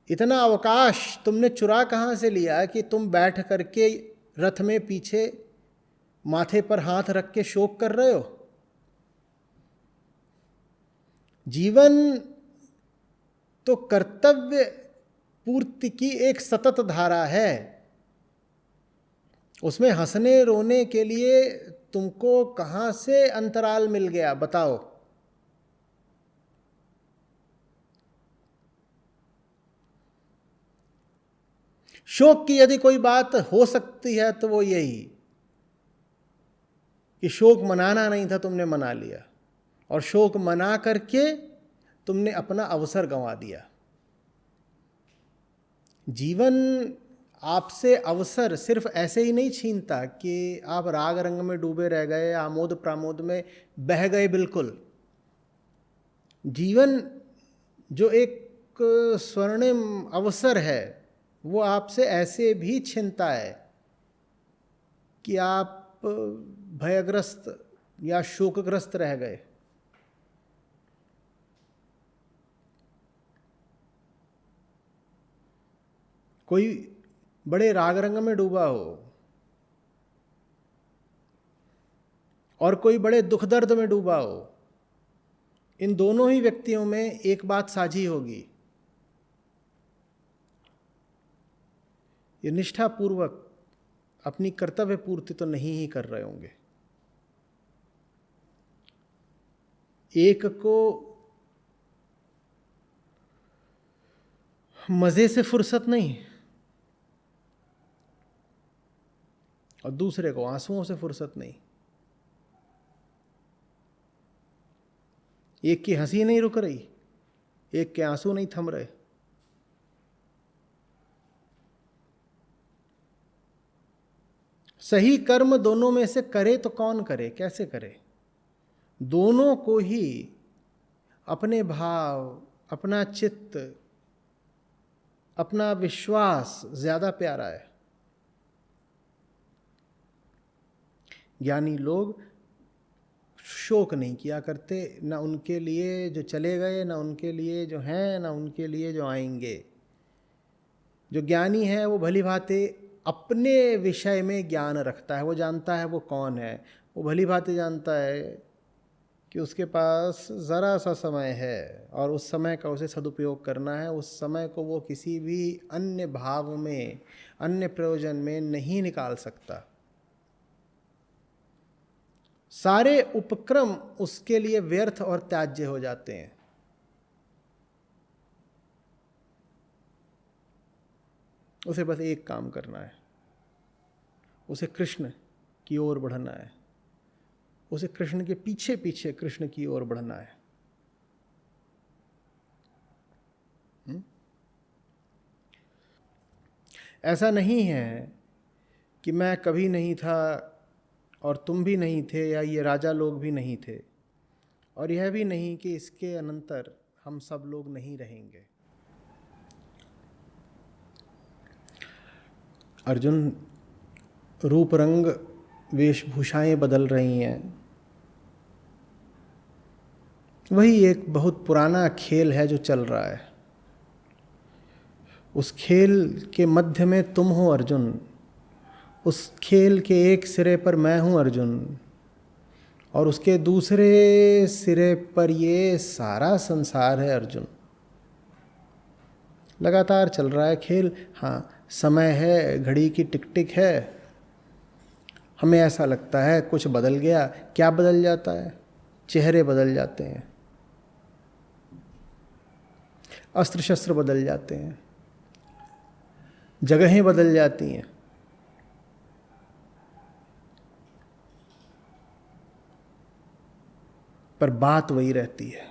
इतना अवकाश तुमने चुरा कहाँ से लिया कि तुम बैठ करके रथ में पीछे माथे पर हाथ रख के शोक कर रहे हो? जीवन तो कर्तव्य पूर्ति की एक सतत धारा है। उसमें हंसने रोने के लिए तुमको कहाँ से अंतराल मिल गया, बताओ? शोक की यदि कोई बात हो सकती है तो वो यही कि शोक मनाना नहीं था, तुमने मना लिया, और शोक मना करके तुमने अपना अवसर गंवा दिया। जीवन आपसे अवसर सिर्फ ऐसे ही नहीं छीनता कि आप राग रंग में डूबे रह गए, आमोद प्रमोद में बह गए। बिल्कुल, जीवन जो एक स्वर्णिम अवसर है वो आपसे ऐसे भी छीनता है कि आप भयग्रस्त या शोकग्रस्त रह गए। कोई बड़े राग रंग में डूबा हो और कोई बड़े दुख दर्द में डूबा हो, इन दोनों ही व्यक्तियों में एक बात साझी होगी, ये निष्ठापूर्वक अपनी कर्तव्य पूर्ति तो नहीं ही कर रहे होंगे। एक को मजे से फुर्सत नहीं और दूसरे को आंसुओं से फुर्सत नहीं। एक की हंसी नहीं रुक रही, एक के आंसू नहीं थम रहे। सही कर्म दोनों में से करे तो कौन करे, कैसे करे? दोनों को ही अपने भाव, अपना चित्त, अपना विश्वास ज्यादा प्यारा है। ज्ञानी लोग शोक नहीं किया करते, ना उनके लिए जो चले गए, ना उनके लिए जो हैं, ना उनके लिए जो आएंगे। जो ज्ञानी है वो भली भांति अपने विषय में ज्ञान रखता है, वो जानता है वो कौन है, वो भली भांति जानता है कि उसके पास ज़रा सा समय है और उस समय का उसे सदुपयोग करना है। उस समय को वो किसी भी अन्य भाव में, अन्य प्रयोजन में नहीं निकाल सकता। सारे उपक्रम उसके लिए व्यर्थ और त्याज्य हो जाते हैं। उसे बस एक काम करना है, उसे कृष्ण की ओर बढ़ना है, उसे कृष्ण के पीछे पीछे कृष्ण की ओर बढ़ना है। ऐसा नहीं है कि मैं कभी नहीं था और तुम भी नहीं थे या ये राजा लोग भी नहीं थे, और यह भी नहीं कि इसके अनंतर हम सब लोग नहीं रहेंगे। अर्जुन, रूप रंग वेशभूषाएं बदल रही हैं, वही एक बहुत पुराना खेल है जो चल रहा है। उस खेल के मध्य में तुम हो अर्जुन, उस खेल के एक सिरे पर मैं हूं अर्जुन, और उसके दूसरे सिरे पर ये सारा संसार है अर्जुन। लगातार चल रहा है खेल। हाँ, समय है, घड़ी की टिक टिक है, हमें ऐसा लगता है कुछ बदल गया। क्या बदल जाता है? चेहरे बदल जाते हैं, अस्त्र शस्त्र बदल जाते हैं, जगहें बदल जाती हैं, पर बात वही रहती है।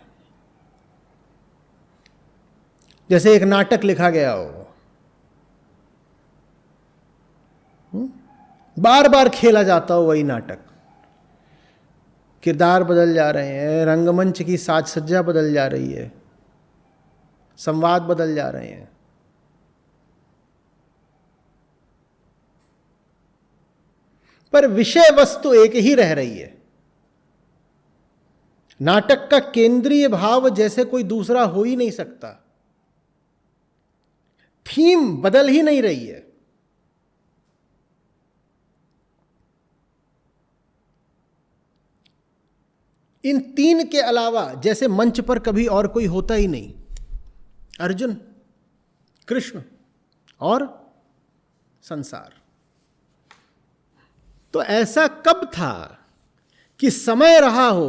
जैसे एक नाटक लिखा गया हो, बार बार खेला जाता हो वही नाटक। किरदार बदल जा रहे हैं, रंगमंच की साज सज्जा बदल जा रही है, संवाद बदल जा रहे हैं, पर विषय वस्तु एक ही रह रही है। नाटक का केंद्रीय भाव जैसे कोई दूसरा हो ही नहीं सकता। थीम बदल ही नहीं रही है। इन तीन के अलावा जैसे मंच पर कभी और कोई होता ही नहीं। अर्जुन, कृष्ण और संसार। तो ऐसा कब था कि समय रहा हो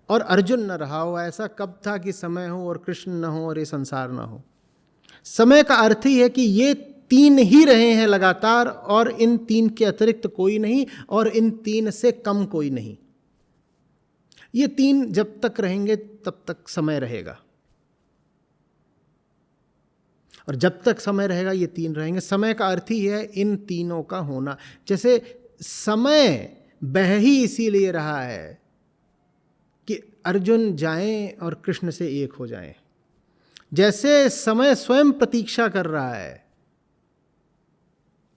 और अर्जुन न रहा हो? ऐसा कब था कि समय हो और कृष्ण न हो और ये संसार न हो? समय का अर्थ ही है कि ये तीन ही रहे हैं लगातार, और इन तीन के अतिरिक्त कोई नहीं, और इन तीन से कम कोई नहीं। ये तीन जब तक रहेंगे तब तक समय रहेगा, और जब तक समय रहेगा ये तीन रहेंगे। समय का अर्थ ही है इन तीनों का होना। जैसे समय बह ही इसीलिए रहा है कि अर्जुन जाएं और कृष्ण से एक हो जाएं। जैसे समय स्वयं प्रतीक्षा कर रहा है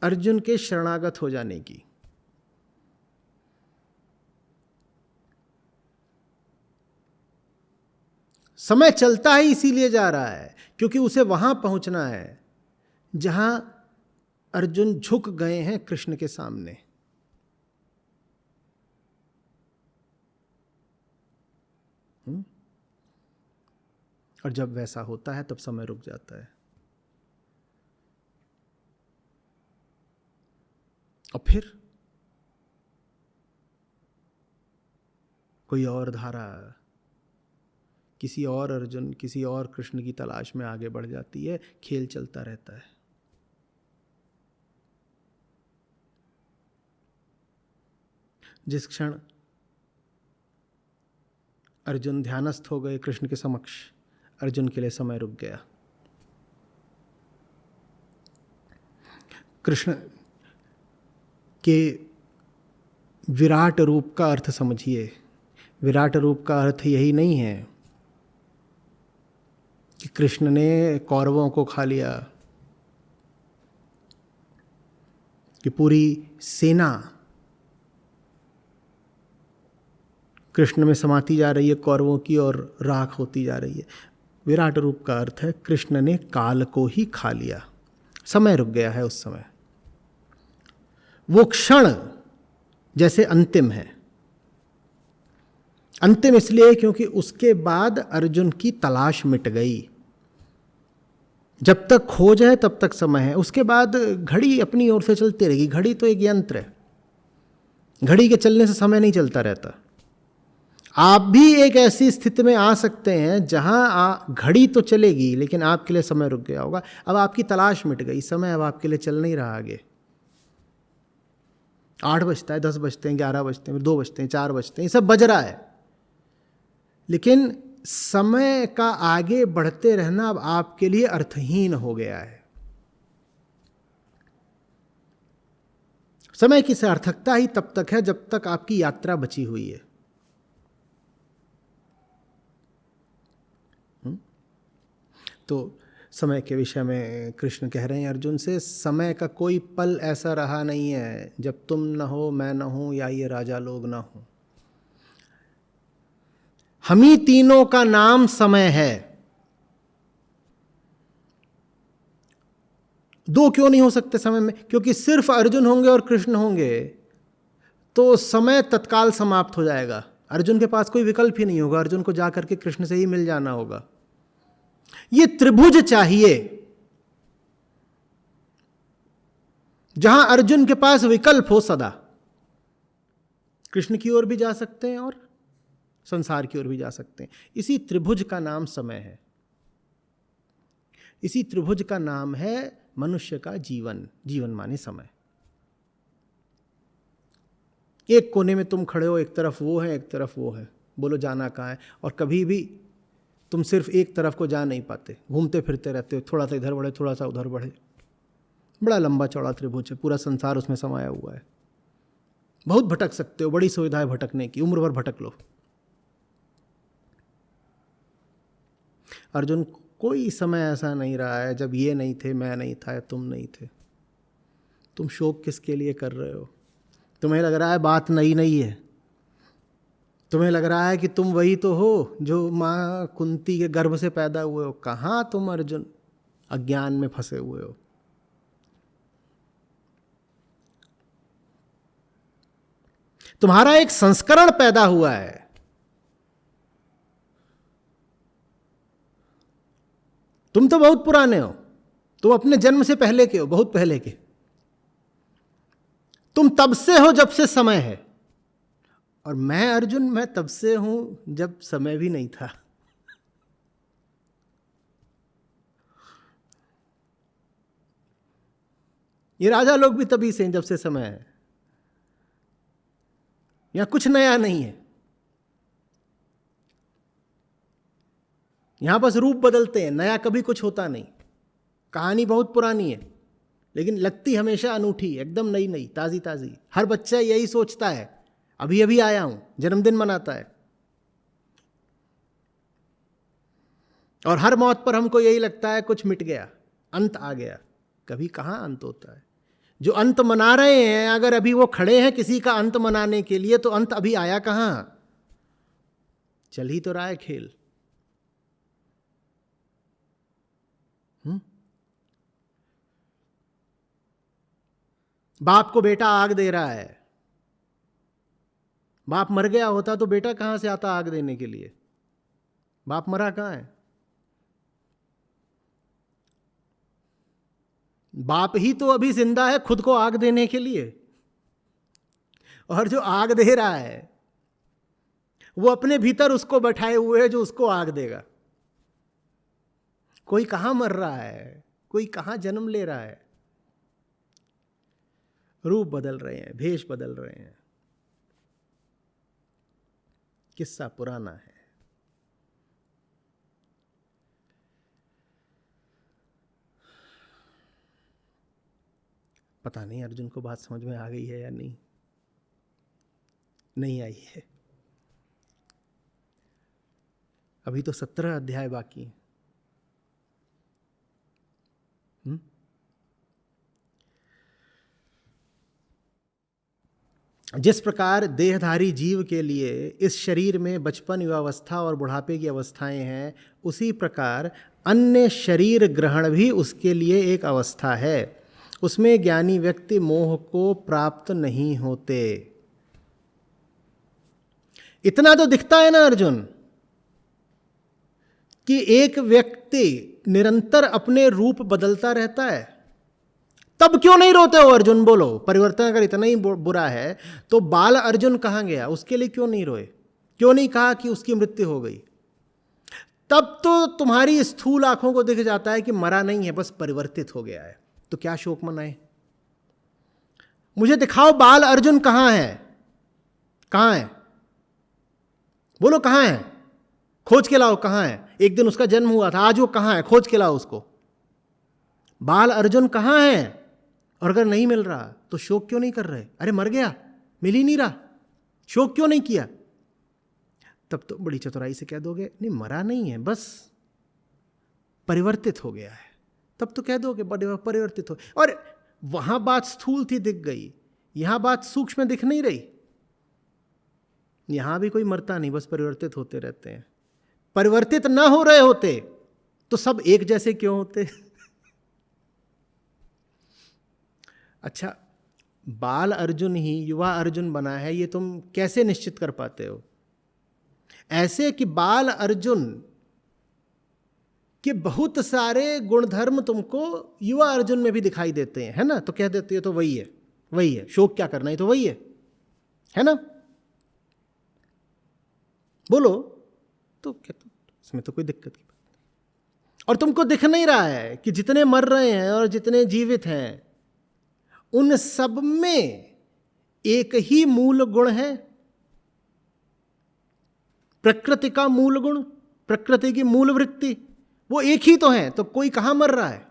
अर्जुन के शरणागत हो जाने की। समय चलता ही इसीलिए जा रहा है क्योंकि उसे वहां पहुंचना है जहां अर्जुन झुक गए हैं कृष्ण के सामने। और जब वैसा होता है तब समय रुक जाता है। और फिर कोई और धारा, किसी और अर्जुन, किसी और कृष्ण की तलाश में आगे बढ़ जाती है। खेल चलता रहता है। जिस क्षण अर्जुन ध्यानस्थ हो गए कृष्ण के समक्ष, अर्जुन के लिए समय रुक गया। कृष्ण के विराट रूप का अर्थ समझिए। विराट रूप का अर्थ यही नहीं है कि कृष्ण ने कौरवों को खा लिया, कि पूरी सेना कृष्ण में समाती जा रही है कौरवों की और राख होती जा रही है। विराट रूप का अर्थ है कृष्ण ने काल को ही खा लिया। समय रुक गया है उस समय। वो क्षण जैसे अंतिम है। अंतिम इसलिए क्योंकि उसके बाद अर्जुन की तलाश मिट गई। जब तक खोज है तब तक समय है, उसके बाद घड़ी अपनी ओर से चलती रहेगी। घड़ी तो एक यंत्र है, घड़ी के चलने से समय नहीं चलता रहता। आप भी एक ऐसी स्थिति में आ सकते हैं जहां घड़ी तो चलेगी लेकिन आपके लिए समय रुक गया होगा। अब आपकी तलाश मिट गई, समय अब आपके लिए चल नहीं रहा आगे। 8 बजता है, 10 बजते हैं, 11 बजते हैं, 2 बजते हैं, 4 बजते हैं, ये सब बज रहा है, लेकिन समय का आगे बढ़ते रहना अब आपके लिए अर्थहीन हो गया है। समय की सार्थकता ही तब तक है जब तक आपकी यात्रा बची हुई है। तो समय के विषय में कृष्ण कह रहे हैं अर्जुन से, समय का कोई पल ऐसा रहा नहीं है जब तुम न हो, मैं न हूं, या ये राजा लोग न हो। हम ही तीनों का नाम समय है। दो क्यों नहीं हो सकते समय में? क्योंकि सिर्फ अर्जुन होंगे और कृष्ण होंगे तो समय तत्काल समाप्त हो जाएगा। अर्जुन के पास कोई विकल्प ही नहीं होगा, अर्जुन को जाकर के कृष्ण से ही मिल जाना होगा। ये त्रिभुज चाहिए जहां अर्जुन के पास विकल्प हो सदा। कृष्ण की ओर भी जा सकते हैं और संसार की ओर भी जा सकते हैं। इसी त्रिभुज का नाम समय है। इसी त्रिभुज का नाम है मनुष्य का जीवन। जीवन माने समय। एक कोने में तुम खड़े हो, एक तरफ वो है, एक तरफ वो है, बोलो जाना कहाँ है? और कभी भी तुम सिर्फ एक तरफ को जा नहीं पाते, घूमते फिरते रहते हो, थोड़ा सा इधर बढ़े, थोड़ा सा उधर बढ़े। बड़ा लंबा चौड़ा त्रिभुज है, पूरा संसार उसमें समाया हुआ है। बहुत भटक सकते हो, बड़ी सुविधा है भटकने की, उम्र भर भटक लो। अर्जुन, कोई समय ऐसा नहीं रहा है जब ये नहीं थे, मैं नहीं था, तुम नहीं थे। तुम शोक किसके लिए कर रहे हो? तुम्हें लग रहा है बात नई नहीं है, तुम्हें लग रहा है कि तुम वही तो हो जो माँ कुंती के गर्भ से पैदा हुए हो। कहाँ तुम अर्जुन, अज्ञान में फंसे हुए हो। तुम्हारा एक संस्करण पैदा हुआ है। तुम तो बहुत पुराने हो, तुम अपने जन्म से पहले के हो, बहुत पहले के। तुम तब से हो जब से समय है, और मैं अर्जुन, मैं तब से हूं जब समय भी नहीं था। ये राजा लोग भी तभी से हैं जब से समय है। यहां कुछ नया नहीं है, यहां बस रूप बदलते हैं, नया कभी कुछ होता नहीं। कहानी बहुत पुरानी है लेकिन लगती हमेशा अनूठी, एकदम नई नई, ताजी ताजी। हर बच्चा यही सोचता है, अभी अभी आया हूं, जन्मदिन मनाता है। और हर मौत पर हमको यही लगता है कुछ मिट गया, अंत आ गया। कभी कहां अंत होता है। जो अंत मना रहे हैं, अगर अभी वो खड़े हैं किसी का अंत मनाने के लिए, तो अंत अभी आया कहां। चल ही तो रहा है खेल। बाप को बेटा आग दे रहा है। बाप मर गया होता तो बेटा कहां से आता आग देने के लिए। बाप मरा कहां है। बाप ही तो अभी जिंदा है खुद को आग देने के लिए, और जो आग दे रहा है वो अपने भीतर उसको बैठाए हुए है जो उसको आग देगा। कोई कहां मर रहा है, कोई कहां जन्म ले रहा है। रूप बदल रहे हैं, भेष बदल रहे हैं। किस्सा पुराना है। पता नहीं अर्जुन को बात समझ में आ गई है या नहीं, नहीं आई है। अभी तो 17 अध्याय बाकी हैं। जिस प्रकार देहधारी जीव के लिए इस शरीर में बचपन, युवावस्था और बुढ़ापे की अवस्थाएं हैं, उसी प्रकार अन्य शरीर ग्रहण भी उसके लिए एक अवस्था है। उसमें ज्ञानी व्यक्ति मोह को प्राप्त नहीं होते। इतना तो दिखता है ना अर्जुन, कि एक व्यक्ति निरंतर अपने रूप बदलता रहता है। तब क्यों नहीं रोते हो अर्जुन, बोलो। परिवर्तन अगर इतना ही बुरा है तो बाल अर्जुन कहाँ गया, उसके लिए क्यों नहीं रोए, क्यों नहीं कहा कि उसकी मृत्यु हो गई। तब तो तुम्हारी स्थूल आंखों को दिख जाता है कि मरा नहीं है, बस परिवर्तित हो गया है। तो क्या शोक मनाए। मुझे दिखाओ बाल अर्जुन कहां है, कहां है, बोलो कहां है, खोज के लाओ कहां है। एक दिन उसका जन्म हुआ था, आज वो कहां है, खोज के लाओ उसको। बाल अर्जुन कहां है। और अगर नहीं मिल रहा तो शोक क्यों नहीं कर रहे। अरे मर गया, मिल ही नहीं रहा, शोक क्यों नहीं किया। तब तो बड़ी चतुराई से कह दोगे नहीं मरा नहीं है, बस परिवर्तित हो गया है। तब तो कह दोगे परिवर्तित हो। और वहां बात स्थूल थी, दिख गई। यहां बात सूक्ष्म दिख नहीं रही। यहां भी कोई मरता नहीं, बस परिवर्तित होते रहते हैं। परिवर्तित ना हो रहे होते तो सब एक जैसे क्यों होते। अच्छा, बाल अर्जुन ही युवा अर्जुन बना है, ये तुम कैसे निश्चित कर पाते हो। ऐसे कि बाल अर्जुन के बहुत सारे गुणधर्म तुमको युवा अर्जुन में भी दिखाई देते हैं, है ना। तो कह देते हो तो वही है, वही है, शोक क्या करना है, तो वही है ना। बोलो तो इसमें तो कोई दिक्कत की बात नहीं। और तुमको दिख नहीं रहा है कि जितने मर रहे हैं और जितने जीवित हैं उन सब में एक ही मूल गुण है, प्रकृति का मूल गुण, प्रकृति की मूल वृत्ति, वो एक ही तो है। तो कोई कहां मर रहा है।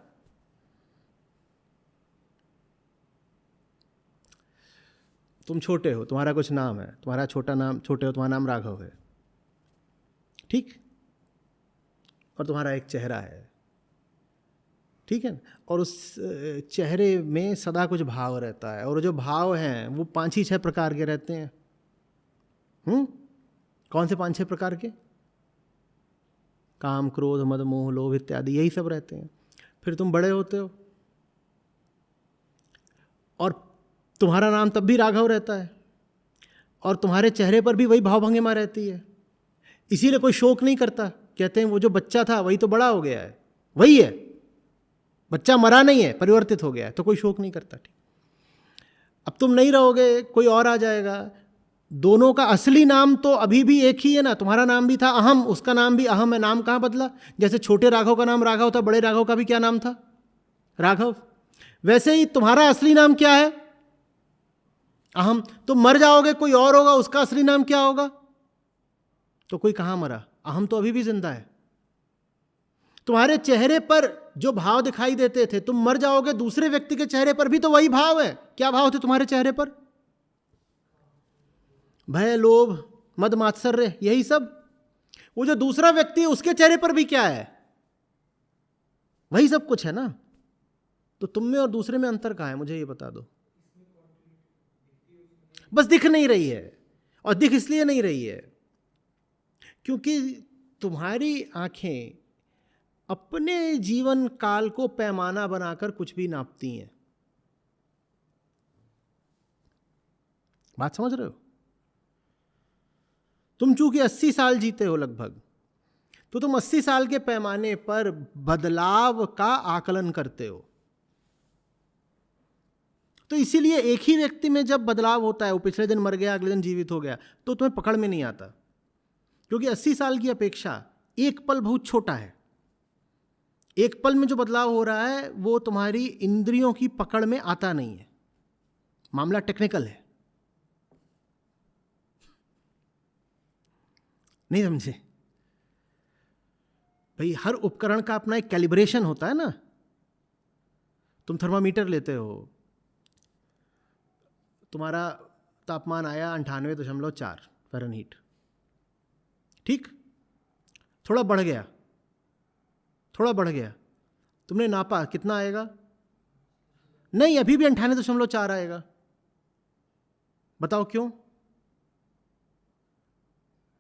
तुम छोटे हो, तुम्हारा कुछ नाम है, तुम्हारा छोटा नाम, छोटे हो तुम्हारा नाम राघव है, ठीक, और तुम्हारा एक चेहरा है, ठीक है। और उस चेहरे में सदा कुछ भाव रहता है, और जो भाव हैं वो 5 ही 6 प्रकार के रहते हैं। कौन से 5-6 प्रकार के? काम, क्रोध, मद, मोह, लोभ इत्यादि, यही सब रहते हैं। फिर तुम बड़े होते हो और तुम्हारा नाम तब भी राघव रहता है और तुम्हारे चेहरे पर भी वही भावभंगिमा रहती है, इसीलिए कोई शोक नहीं करता। कहते हैं वो जो बच्चा था वही तो बड़ा हो गया है, वही है, बच्चा मरा नहीं है, परिवर्तित हो गया है, तो कोई शोक नहीं करता। ठीक, अब तुम नहीं रहोगे, कोई और आ जाएगा। दोनों का असली नाम तो अभी भी एक ही है ना। तुम्हारा नाम भी था अहम, उसका नाम भी अहम है, नाम कहाँ बदला? जैसे छोटे राघव का नाम राघव था, बड़े राघव का भी क्या नाम था? राघव। वैसे ही तुम्हारा असली नाम क्या है? अहम। तुम मर जाओगे, कोई और होगा, उसका असली नाम क्या होगा? तो कोई कहाँ मरा, अहम तो अभी भी जिंदा है। तुम्हारे चेहरे पर जो भाव दिखाई देते थे, तुम मर जाओगे, दूसरे व्यक्ति के चेहरे पर भी तो वही भाव है। क्या भाव थे तुम्हारे चेहरे पर? भय, लोभ, मद, मात्सर्य, यही सब। वो जो दूसरा व्यक्ति है उसके चेहरे पर भी क्या है? वही सब कुछ है ना। तो तुम में और दूसरे में अंतर कहाँ है, मुझे ये बता दो। बस दिख नहीं रही है, और दिख इसलिए नहीं रही है क्योंकि तुम्हारी आंखें अपने जीवन काल को पैमाना बनाकर कुछ भी नापती हैं। बात समझ रहे हो? तुम चूंकि 80 साल जीते हो लगभग, तो तुम 80 साल के पैमाने पर बदलाव का आकलन करते हो। तो इसीलिए एक ही व्यक्ति में जब बदलाव होता है, वो पिछले दिन मर गया, अगले दिन जीवित हो गया, तो तुम्हें पकड़ में नहीं आता, क्योंकि 80 साल की अपेक्षा एक पल बहुत छोटा है। एक पल में जो बदलाव हो रहा है वो तुम्हारी इंद्रियों की पकड़ में आता नहीं है। मामला टेक्निकल है, नहीं समझे भाई? हर उपकरण का अपना एक कैलिब्रेशन होता है ना। तुम थर्मामीटर लेते हो, तुम्हारा तापमान आया 98.4 फ़ारेनहीट, ठीक? थोड़ा बढ़ गया, थोड़ा बढ़ गया, तुमने नापा, कितना आएगा? नहीं, अभी भी 98.4 आएगा। बताओ क्यों?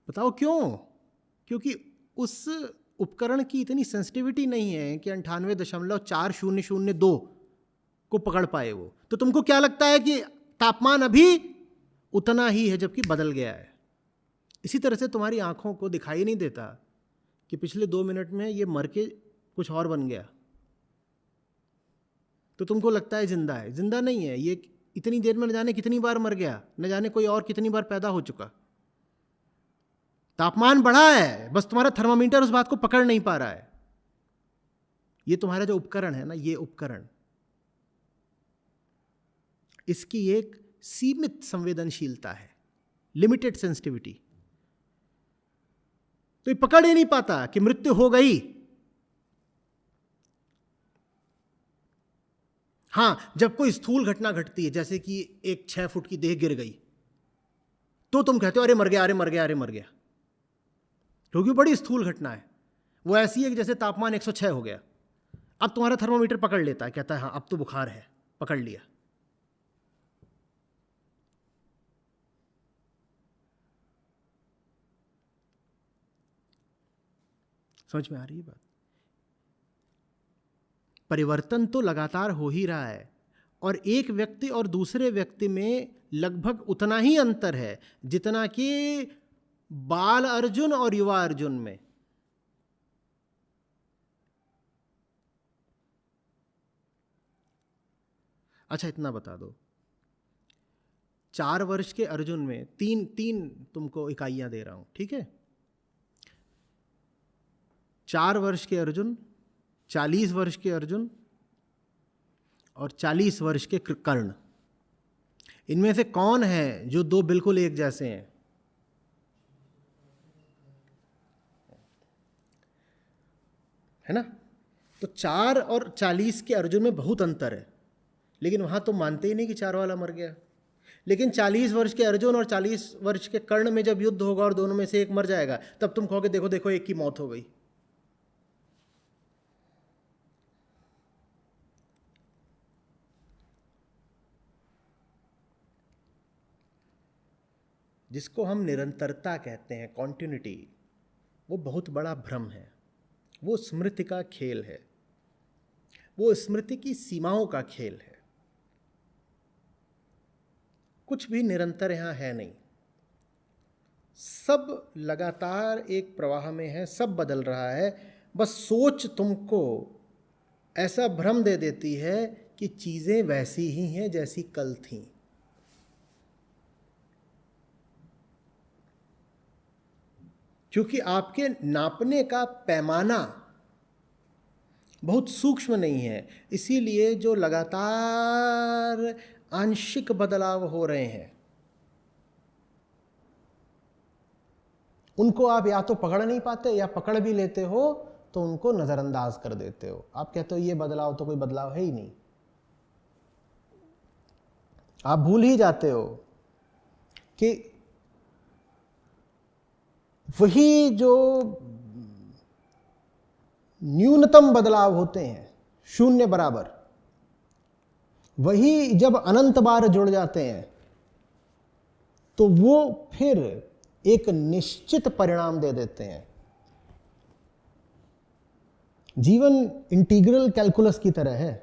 बताओ क्यों? क्योंकि उस उपकरण की इतनी सेंसिटिविटी नहीं है कि 98.4002 को पकड़ पाए वो। तो तुमको क्या लगता है कि तापमान अभी उतना ही है, जबकि बदल गया है। इसी तरह से तुम्हारी आंखों को दिखाई नहीं देता कि पिछले 2 मिनट में ये मर के कुछ और बन गया, तो तुमको लगता है जिंदा है। जिंदा नहीं है, ये इतनी देर में न जाने कितनी बार मर गया, न जाने कोई और कितनी बार पैदा हो चुका। तापमान बढ़ा है, बस तुम्हारा थर्मामीटर उस बात को पकड़ नहीं पा रहा है। ये तुम्हारा जो उपकरण है ना, ये उपकरण, इसकी एक सीमित संवेदनशीलता है, लिमिटेड सेंसिटिविटी। तो ये पकड़ ही नहीं पाता कि मृत्यु हो गई। हां, जब कोई स्थूल घटना घटती है, जैसे कि एक 6 फुट की देह गिर गई, तो तुम कहते हो अरे मर गया, अरे मर गया, अरे मर गया, क्योंकि बड़ी स्थूल घटना है। वो ऐसी है कि जैसे तापमान 106 हो गया, अब तुम्हारा थर्मोमीटर पकड़ लेता है, कहता है हाँ अब तो बुखार है, पकड़ लिया। समझ में आ रही है बात? परिवर्तन तो लगातार हो ही रहा है, और एक व्यक्ति और दूसरे व्यक्ति में लगभग उतना ही अंतर है जितना कि बाल अर्जुन और युवा अर्जुन में। अच्छा, इतना बता दो, 4 वर्ष के अर्जुन में तीन तुमको इकाइयां दे रहा हूं, ठीक है? 4 वर्ष के अर्जुन, 40 वर्ष के अर्जुन और 40 वर्ष के कर्ण, इनमें से कौन है जो 2 बिल्कुल एक जैसे हैं? है ना? तो 4 और 40 के अर्जुन में बहुत अंतर है, लेकिन वहां तो मानते ही नहीं कि 4 वाला मर गया। लेकिन 40 वर्ष के अर्जुन और 40 वर्ष के कर्ण में जब युद्ध होगा और दोनों में से एक मर जाएगा, तब तुम कहोगे देखो देखो एक की मौत हो गई। जिसको हम निरंतरता कहते हैं, कॉन्टिन्यूटी, वो बहुत बड़ा भ्रम है। वो स्मृति का खेल है, वो स्मृति की सीमाओं का खेल है। कुछ भी निरंतर यहाँ है नहीं, सब लगातार एक प्रवाह में है, सब बदल रहा है। बस सोच तुमको ऐसा भ्रम दे देती है कि चीज़ें वैसी ही हैं जैसी कल थीं। क्योंकि आपके नापने का पैमाना बहुत सूक्ष्म नहीं है, इसीलिए जो लगातार आंशिक बदलाव हो रहे हैं उनको आप या तो पकड़ नहीं पाते, या पकड़ भी लेते हो तो उनको नजरअंदाज कर देते हो। आप कहते हो ये बदलाव तो कोई बदलाव है ही नहीं। आप भूल ही जाते हो कि वही जो न्यूनतम बदलाव होते हैं, शून्य बराबर, वही जब अनंत बार जुड़ जाते हैं तो वो फिर एक निश्चित परिणाम दे देते हैं। जीवन इंटीग्रल कैलकुलस की तरह है।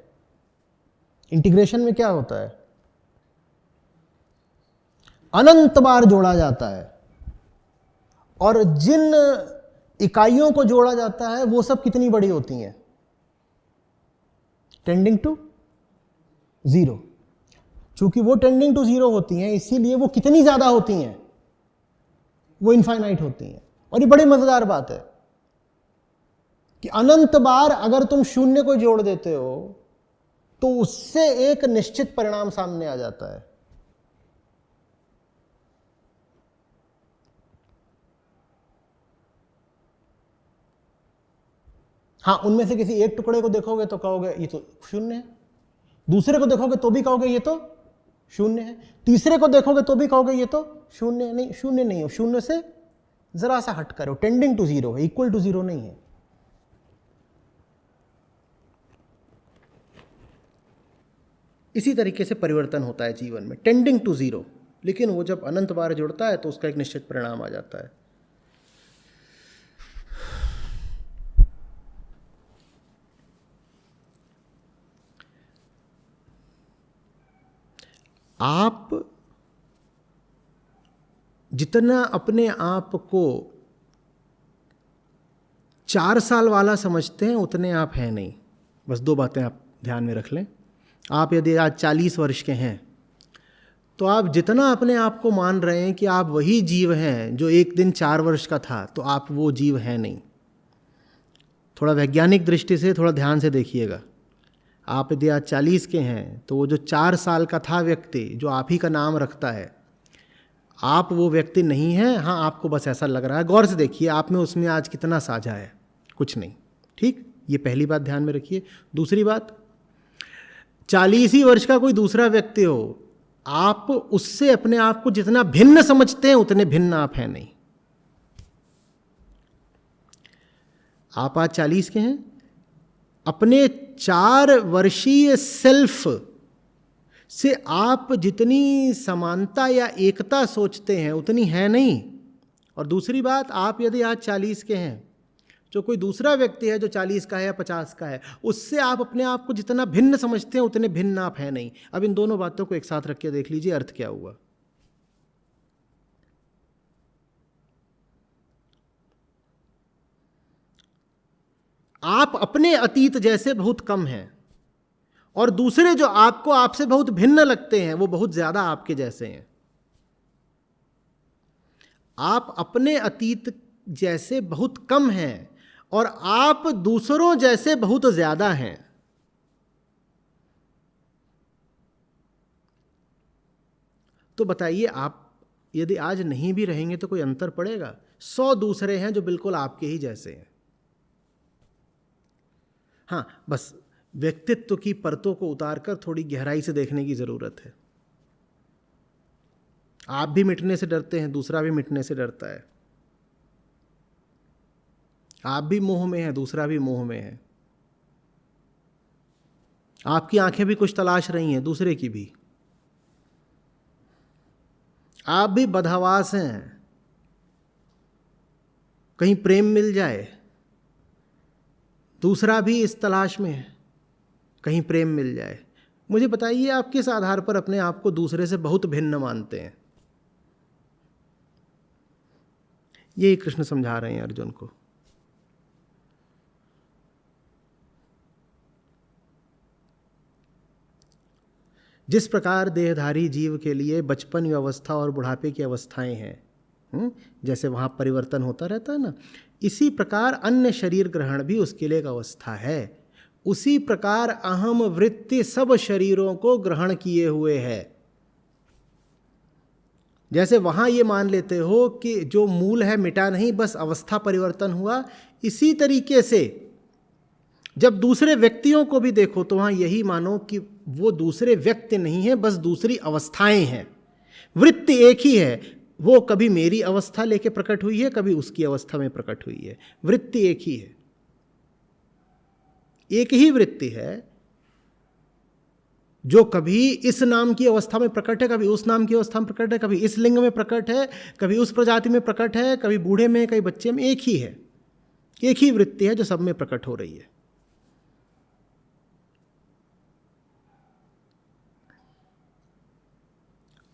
इंटीग्रेशन में क्या होता है? अनंत बार जोड़ा जाता है, और जिन इकाइयों को जोड़ा जाता है वो सब कितनी बड़ी होती हैं? Tending to zero. चूंकि वो टेंडिंग टू जीरो होती हैं, इसीलिए वो कितनी ज्यादा होती हैं? वो इनफाइनाइट होती हैं। और ये बड़ी मजेदार बात है कि अनंत बार अगर तुम शून्य को जोड़ देते हो तो उससे एक निश्चित परिणाम सामने आ जाता है। हाँ, उनमें से किसी एक टुकड़े को देखोगे तो कहोगे ये तो शून्य है, दूसरे को देखोगे तो भी कहोगे ये तो शून्य है, तीसरे को देखोगे तो भी कहोगे ये तो शून्य है। नहीं, शून्य नहीं हो, शून्य से जरा सा हट करो, टेंडिंग टू जीरो है, इक्वल टू जीरो नहीं है। इसी तरीके से परिवर्तन होता है जीवन में, टेंडिंग टू जीरो, लेकिन वो जब अनंत बार जुड़ता है तो उसका एक निश्चित परिणाम आ जाता है। आप जितना अपने आप को 4 साल वाला समझते हैं उतने आप हैं नहीं। बस 2 बातें आप ध्यान में रख लें। आप यदि आज 40 वर्ष के हैं तो आप जितना अपने आप को मान रहे हैं कि आप वही जीव हैं जो एक दिन 4 वर्ष का था, तो आप वो जीव हैं नहीं। थोड़ा वैज्ञानिक दृष्टि से थोड़ा ध्यान से देखिएगा। आप यदि आज 40 के हैं तो वो जो 4 साल का था व्यक्ति, जो आप ही का नाम रखता है, आप वो व्यक्ति नहीं हैं। हाँ, आपको बस ऐसा लग रहा है। गौर से देखिए आप में उसमें आज कितना साझा है, कुछ नहीं। ठीक, ये पहली बात ध्यान में रखिए। दूसरी बात, 40 ही वर्ष का कोई दूसरा व्यक्ति हो, आप उससे अपने आप को जितना भिन्न समझते हैं उतने भिन्न आप हैं नहीं। आप आज 40 के हैं, अपने 4 वर्षीय सेल्फ से आप जितनी समानता या एकता सोचते हैं उतनी है नहीं। और दूसरी बात, आप यदि आज 40 के हैं, जो कोई दूसरा व्यक्ति है जो 40 का है या 50 का है, उससे आप अपने आप को जितना भिन्न समझते हैं उतने भिन्न आप हैं नहीं। अब इन दोनों बातों को एक साथ रख के देख लीजिए अर्थ क्या हुआ। आप अपने अतीत जैसे बहुत कम हैं, और दूसरे जो आपको आपसे बहुत भिन्न लगते हैं वो बहुत ज्यादा आपके जैसे हैं। आप अपने अतीत जैसे बहुत कम हैं और आप दूसरों जैसे बहुत ज्यादा हैं। तो बताइए, आप यदि आज नहीं भी रहेंगे तो कोई अंतर पड़ेगा? 100 दूसरे हैं जो बिल्कुल आपके ही जैसे हैं। हाँ, बस व्यक्तित्व की परतों को उतारकर थोड़ी गहराई से देखने की जरूरत है। आप भी मिटने से डरते हैं, दूसरा भी मिटने से डरता है। आप भी मोह में हैं, दूसरा भी मोह में है। आपकी आंखें भी कुछ तलाश रही हैं, दूसरे की भी। आप भी बदहवास हैं, कहीं प्रेम मिल जाए। दूसरा भी इस तलाश में है, कहीं प्रेम मिल जाए। मुझे बताइए, आप किस आधार पर अपने आप को दूसरे से बहुत भिन्न मानते हैं? यही कृष्ण समझा रहे हैं अर्जुन को। जिस प्रकार देहधारी जीव के लिए बचपन की अवस्था और बुढ़ापे की अवस्थाएं हैं, जैसे वहाँ परिवर्तन होता रहता है ना, इसी प्रकार अन्य शरीर ग्रहण भी उसके लिए एक अवस्था है। उसी प्रकार अहम वृत्ति सब शरीरों को ग्रहण किए हुए है। जैसे वहाँ ये मान लेते हो कि जो मूल है मिटा नहीं, बस अवस्था परिवर्तन हुआ, इसी तरीके से जब दूसरे व्यक्तियों को भी देखो तो वहाँ यही मानो कि वो दूसरे व्यक्ति नहीं है, बस दूसरी अवस्थाएं हैं। वृत्ति एक ही है, वो कभी मेरी अवस्था लेके प्रकट हुई है, कभी उसकी अवस्था में प्रकट हुई है। वृत्ति एक ही है, एक ही वृत्ति है जो कभी इस नाम की अवस्था में प्रकट है, कभी उस नाम की अवस्था में प्रकट है, कभी इस लिंग में प्रकट है, कभी उस प्रजाति में प्रकट है, कभी बूढ़े में, कभी बच्चे में। एक ही है, एक ही वृत्ति है जो सब में प्रकट हो रही है।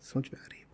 समझ में आ रही है?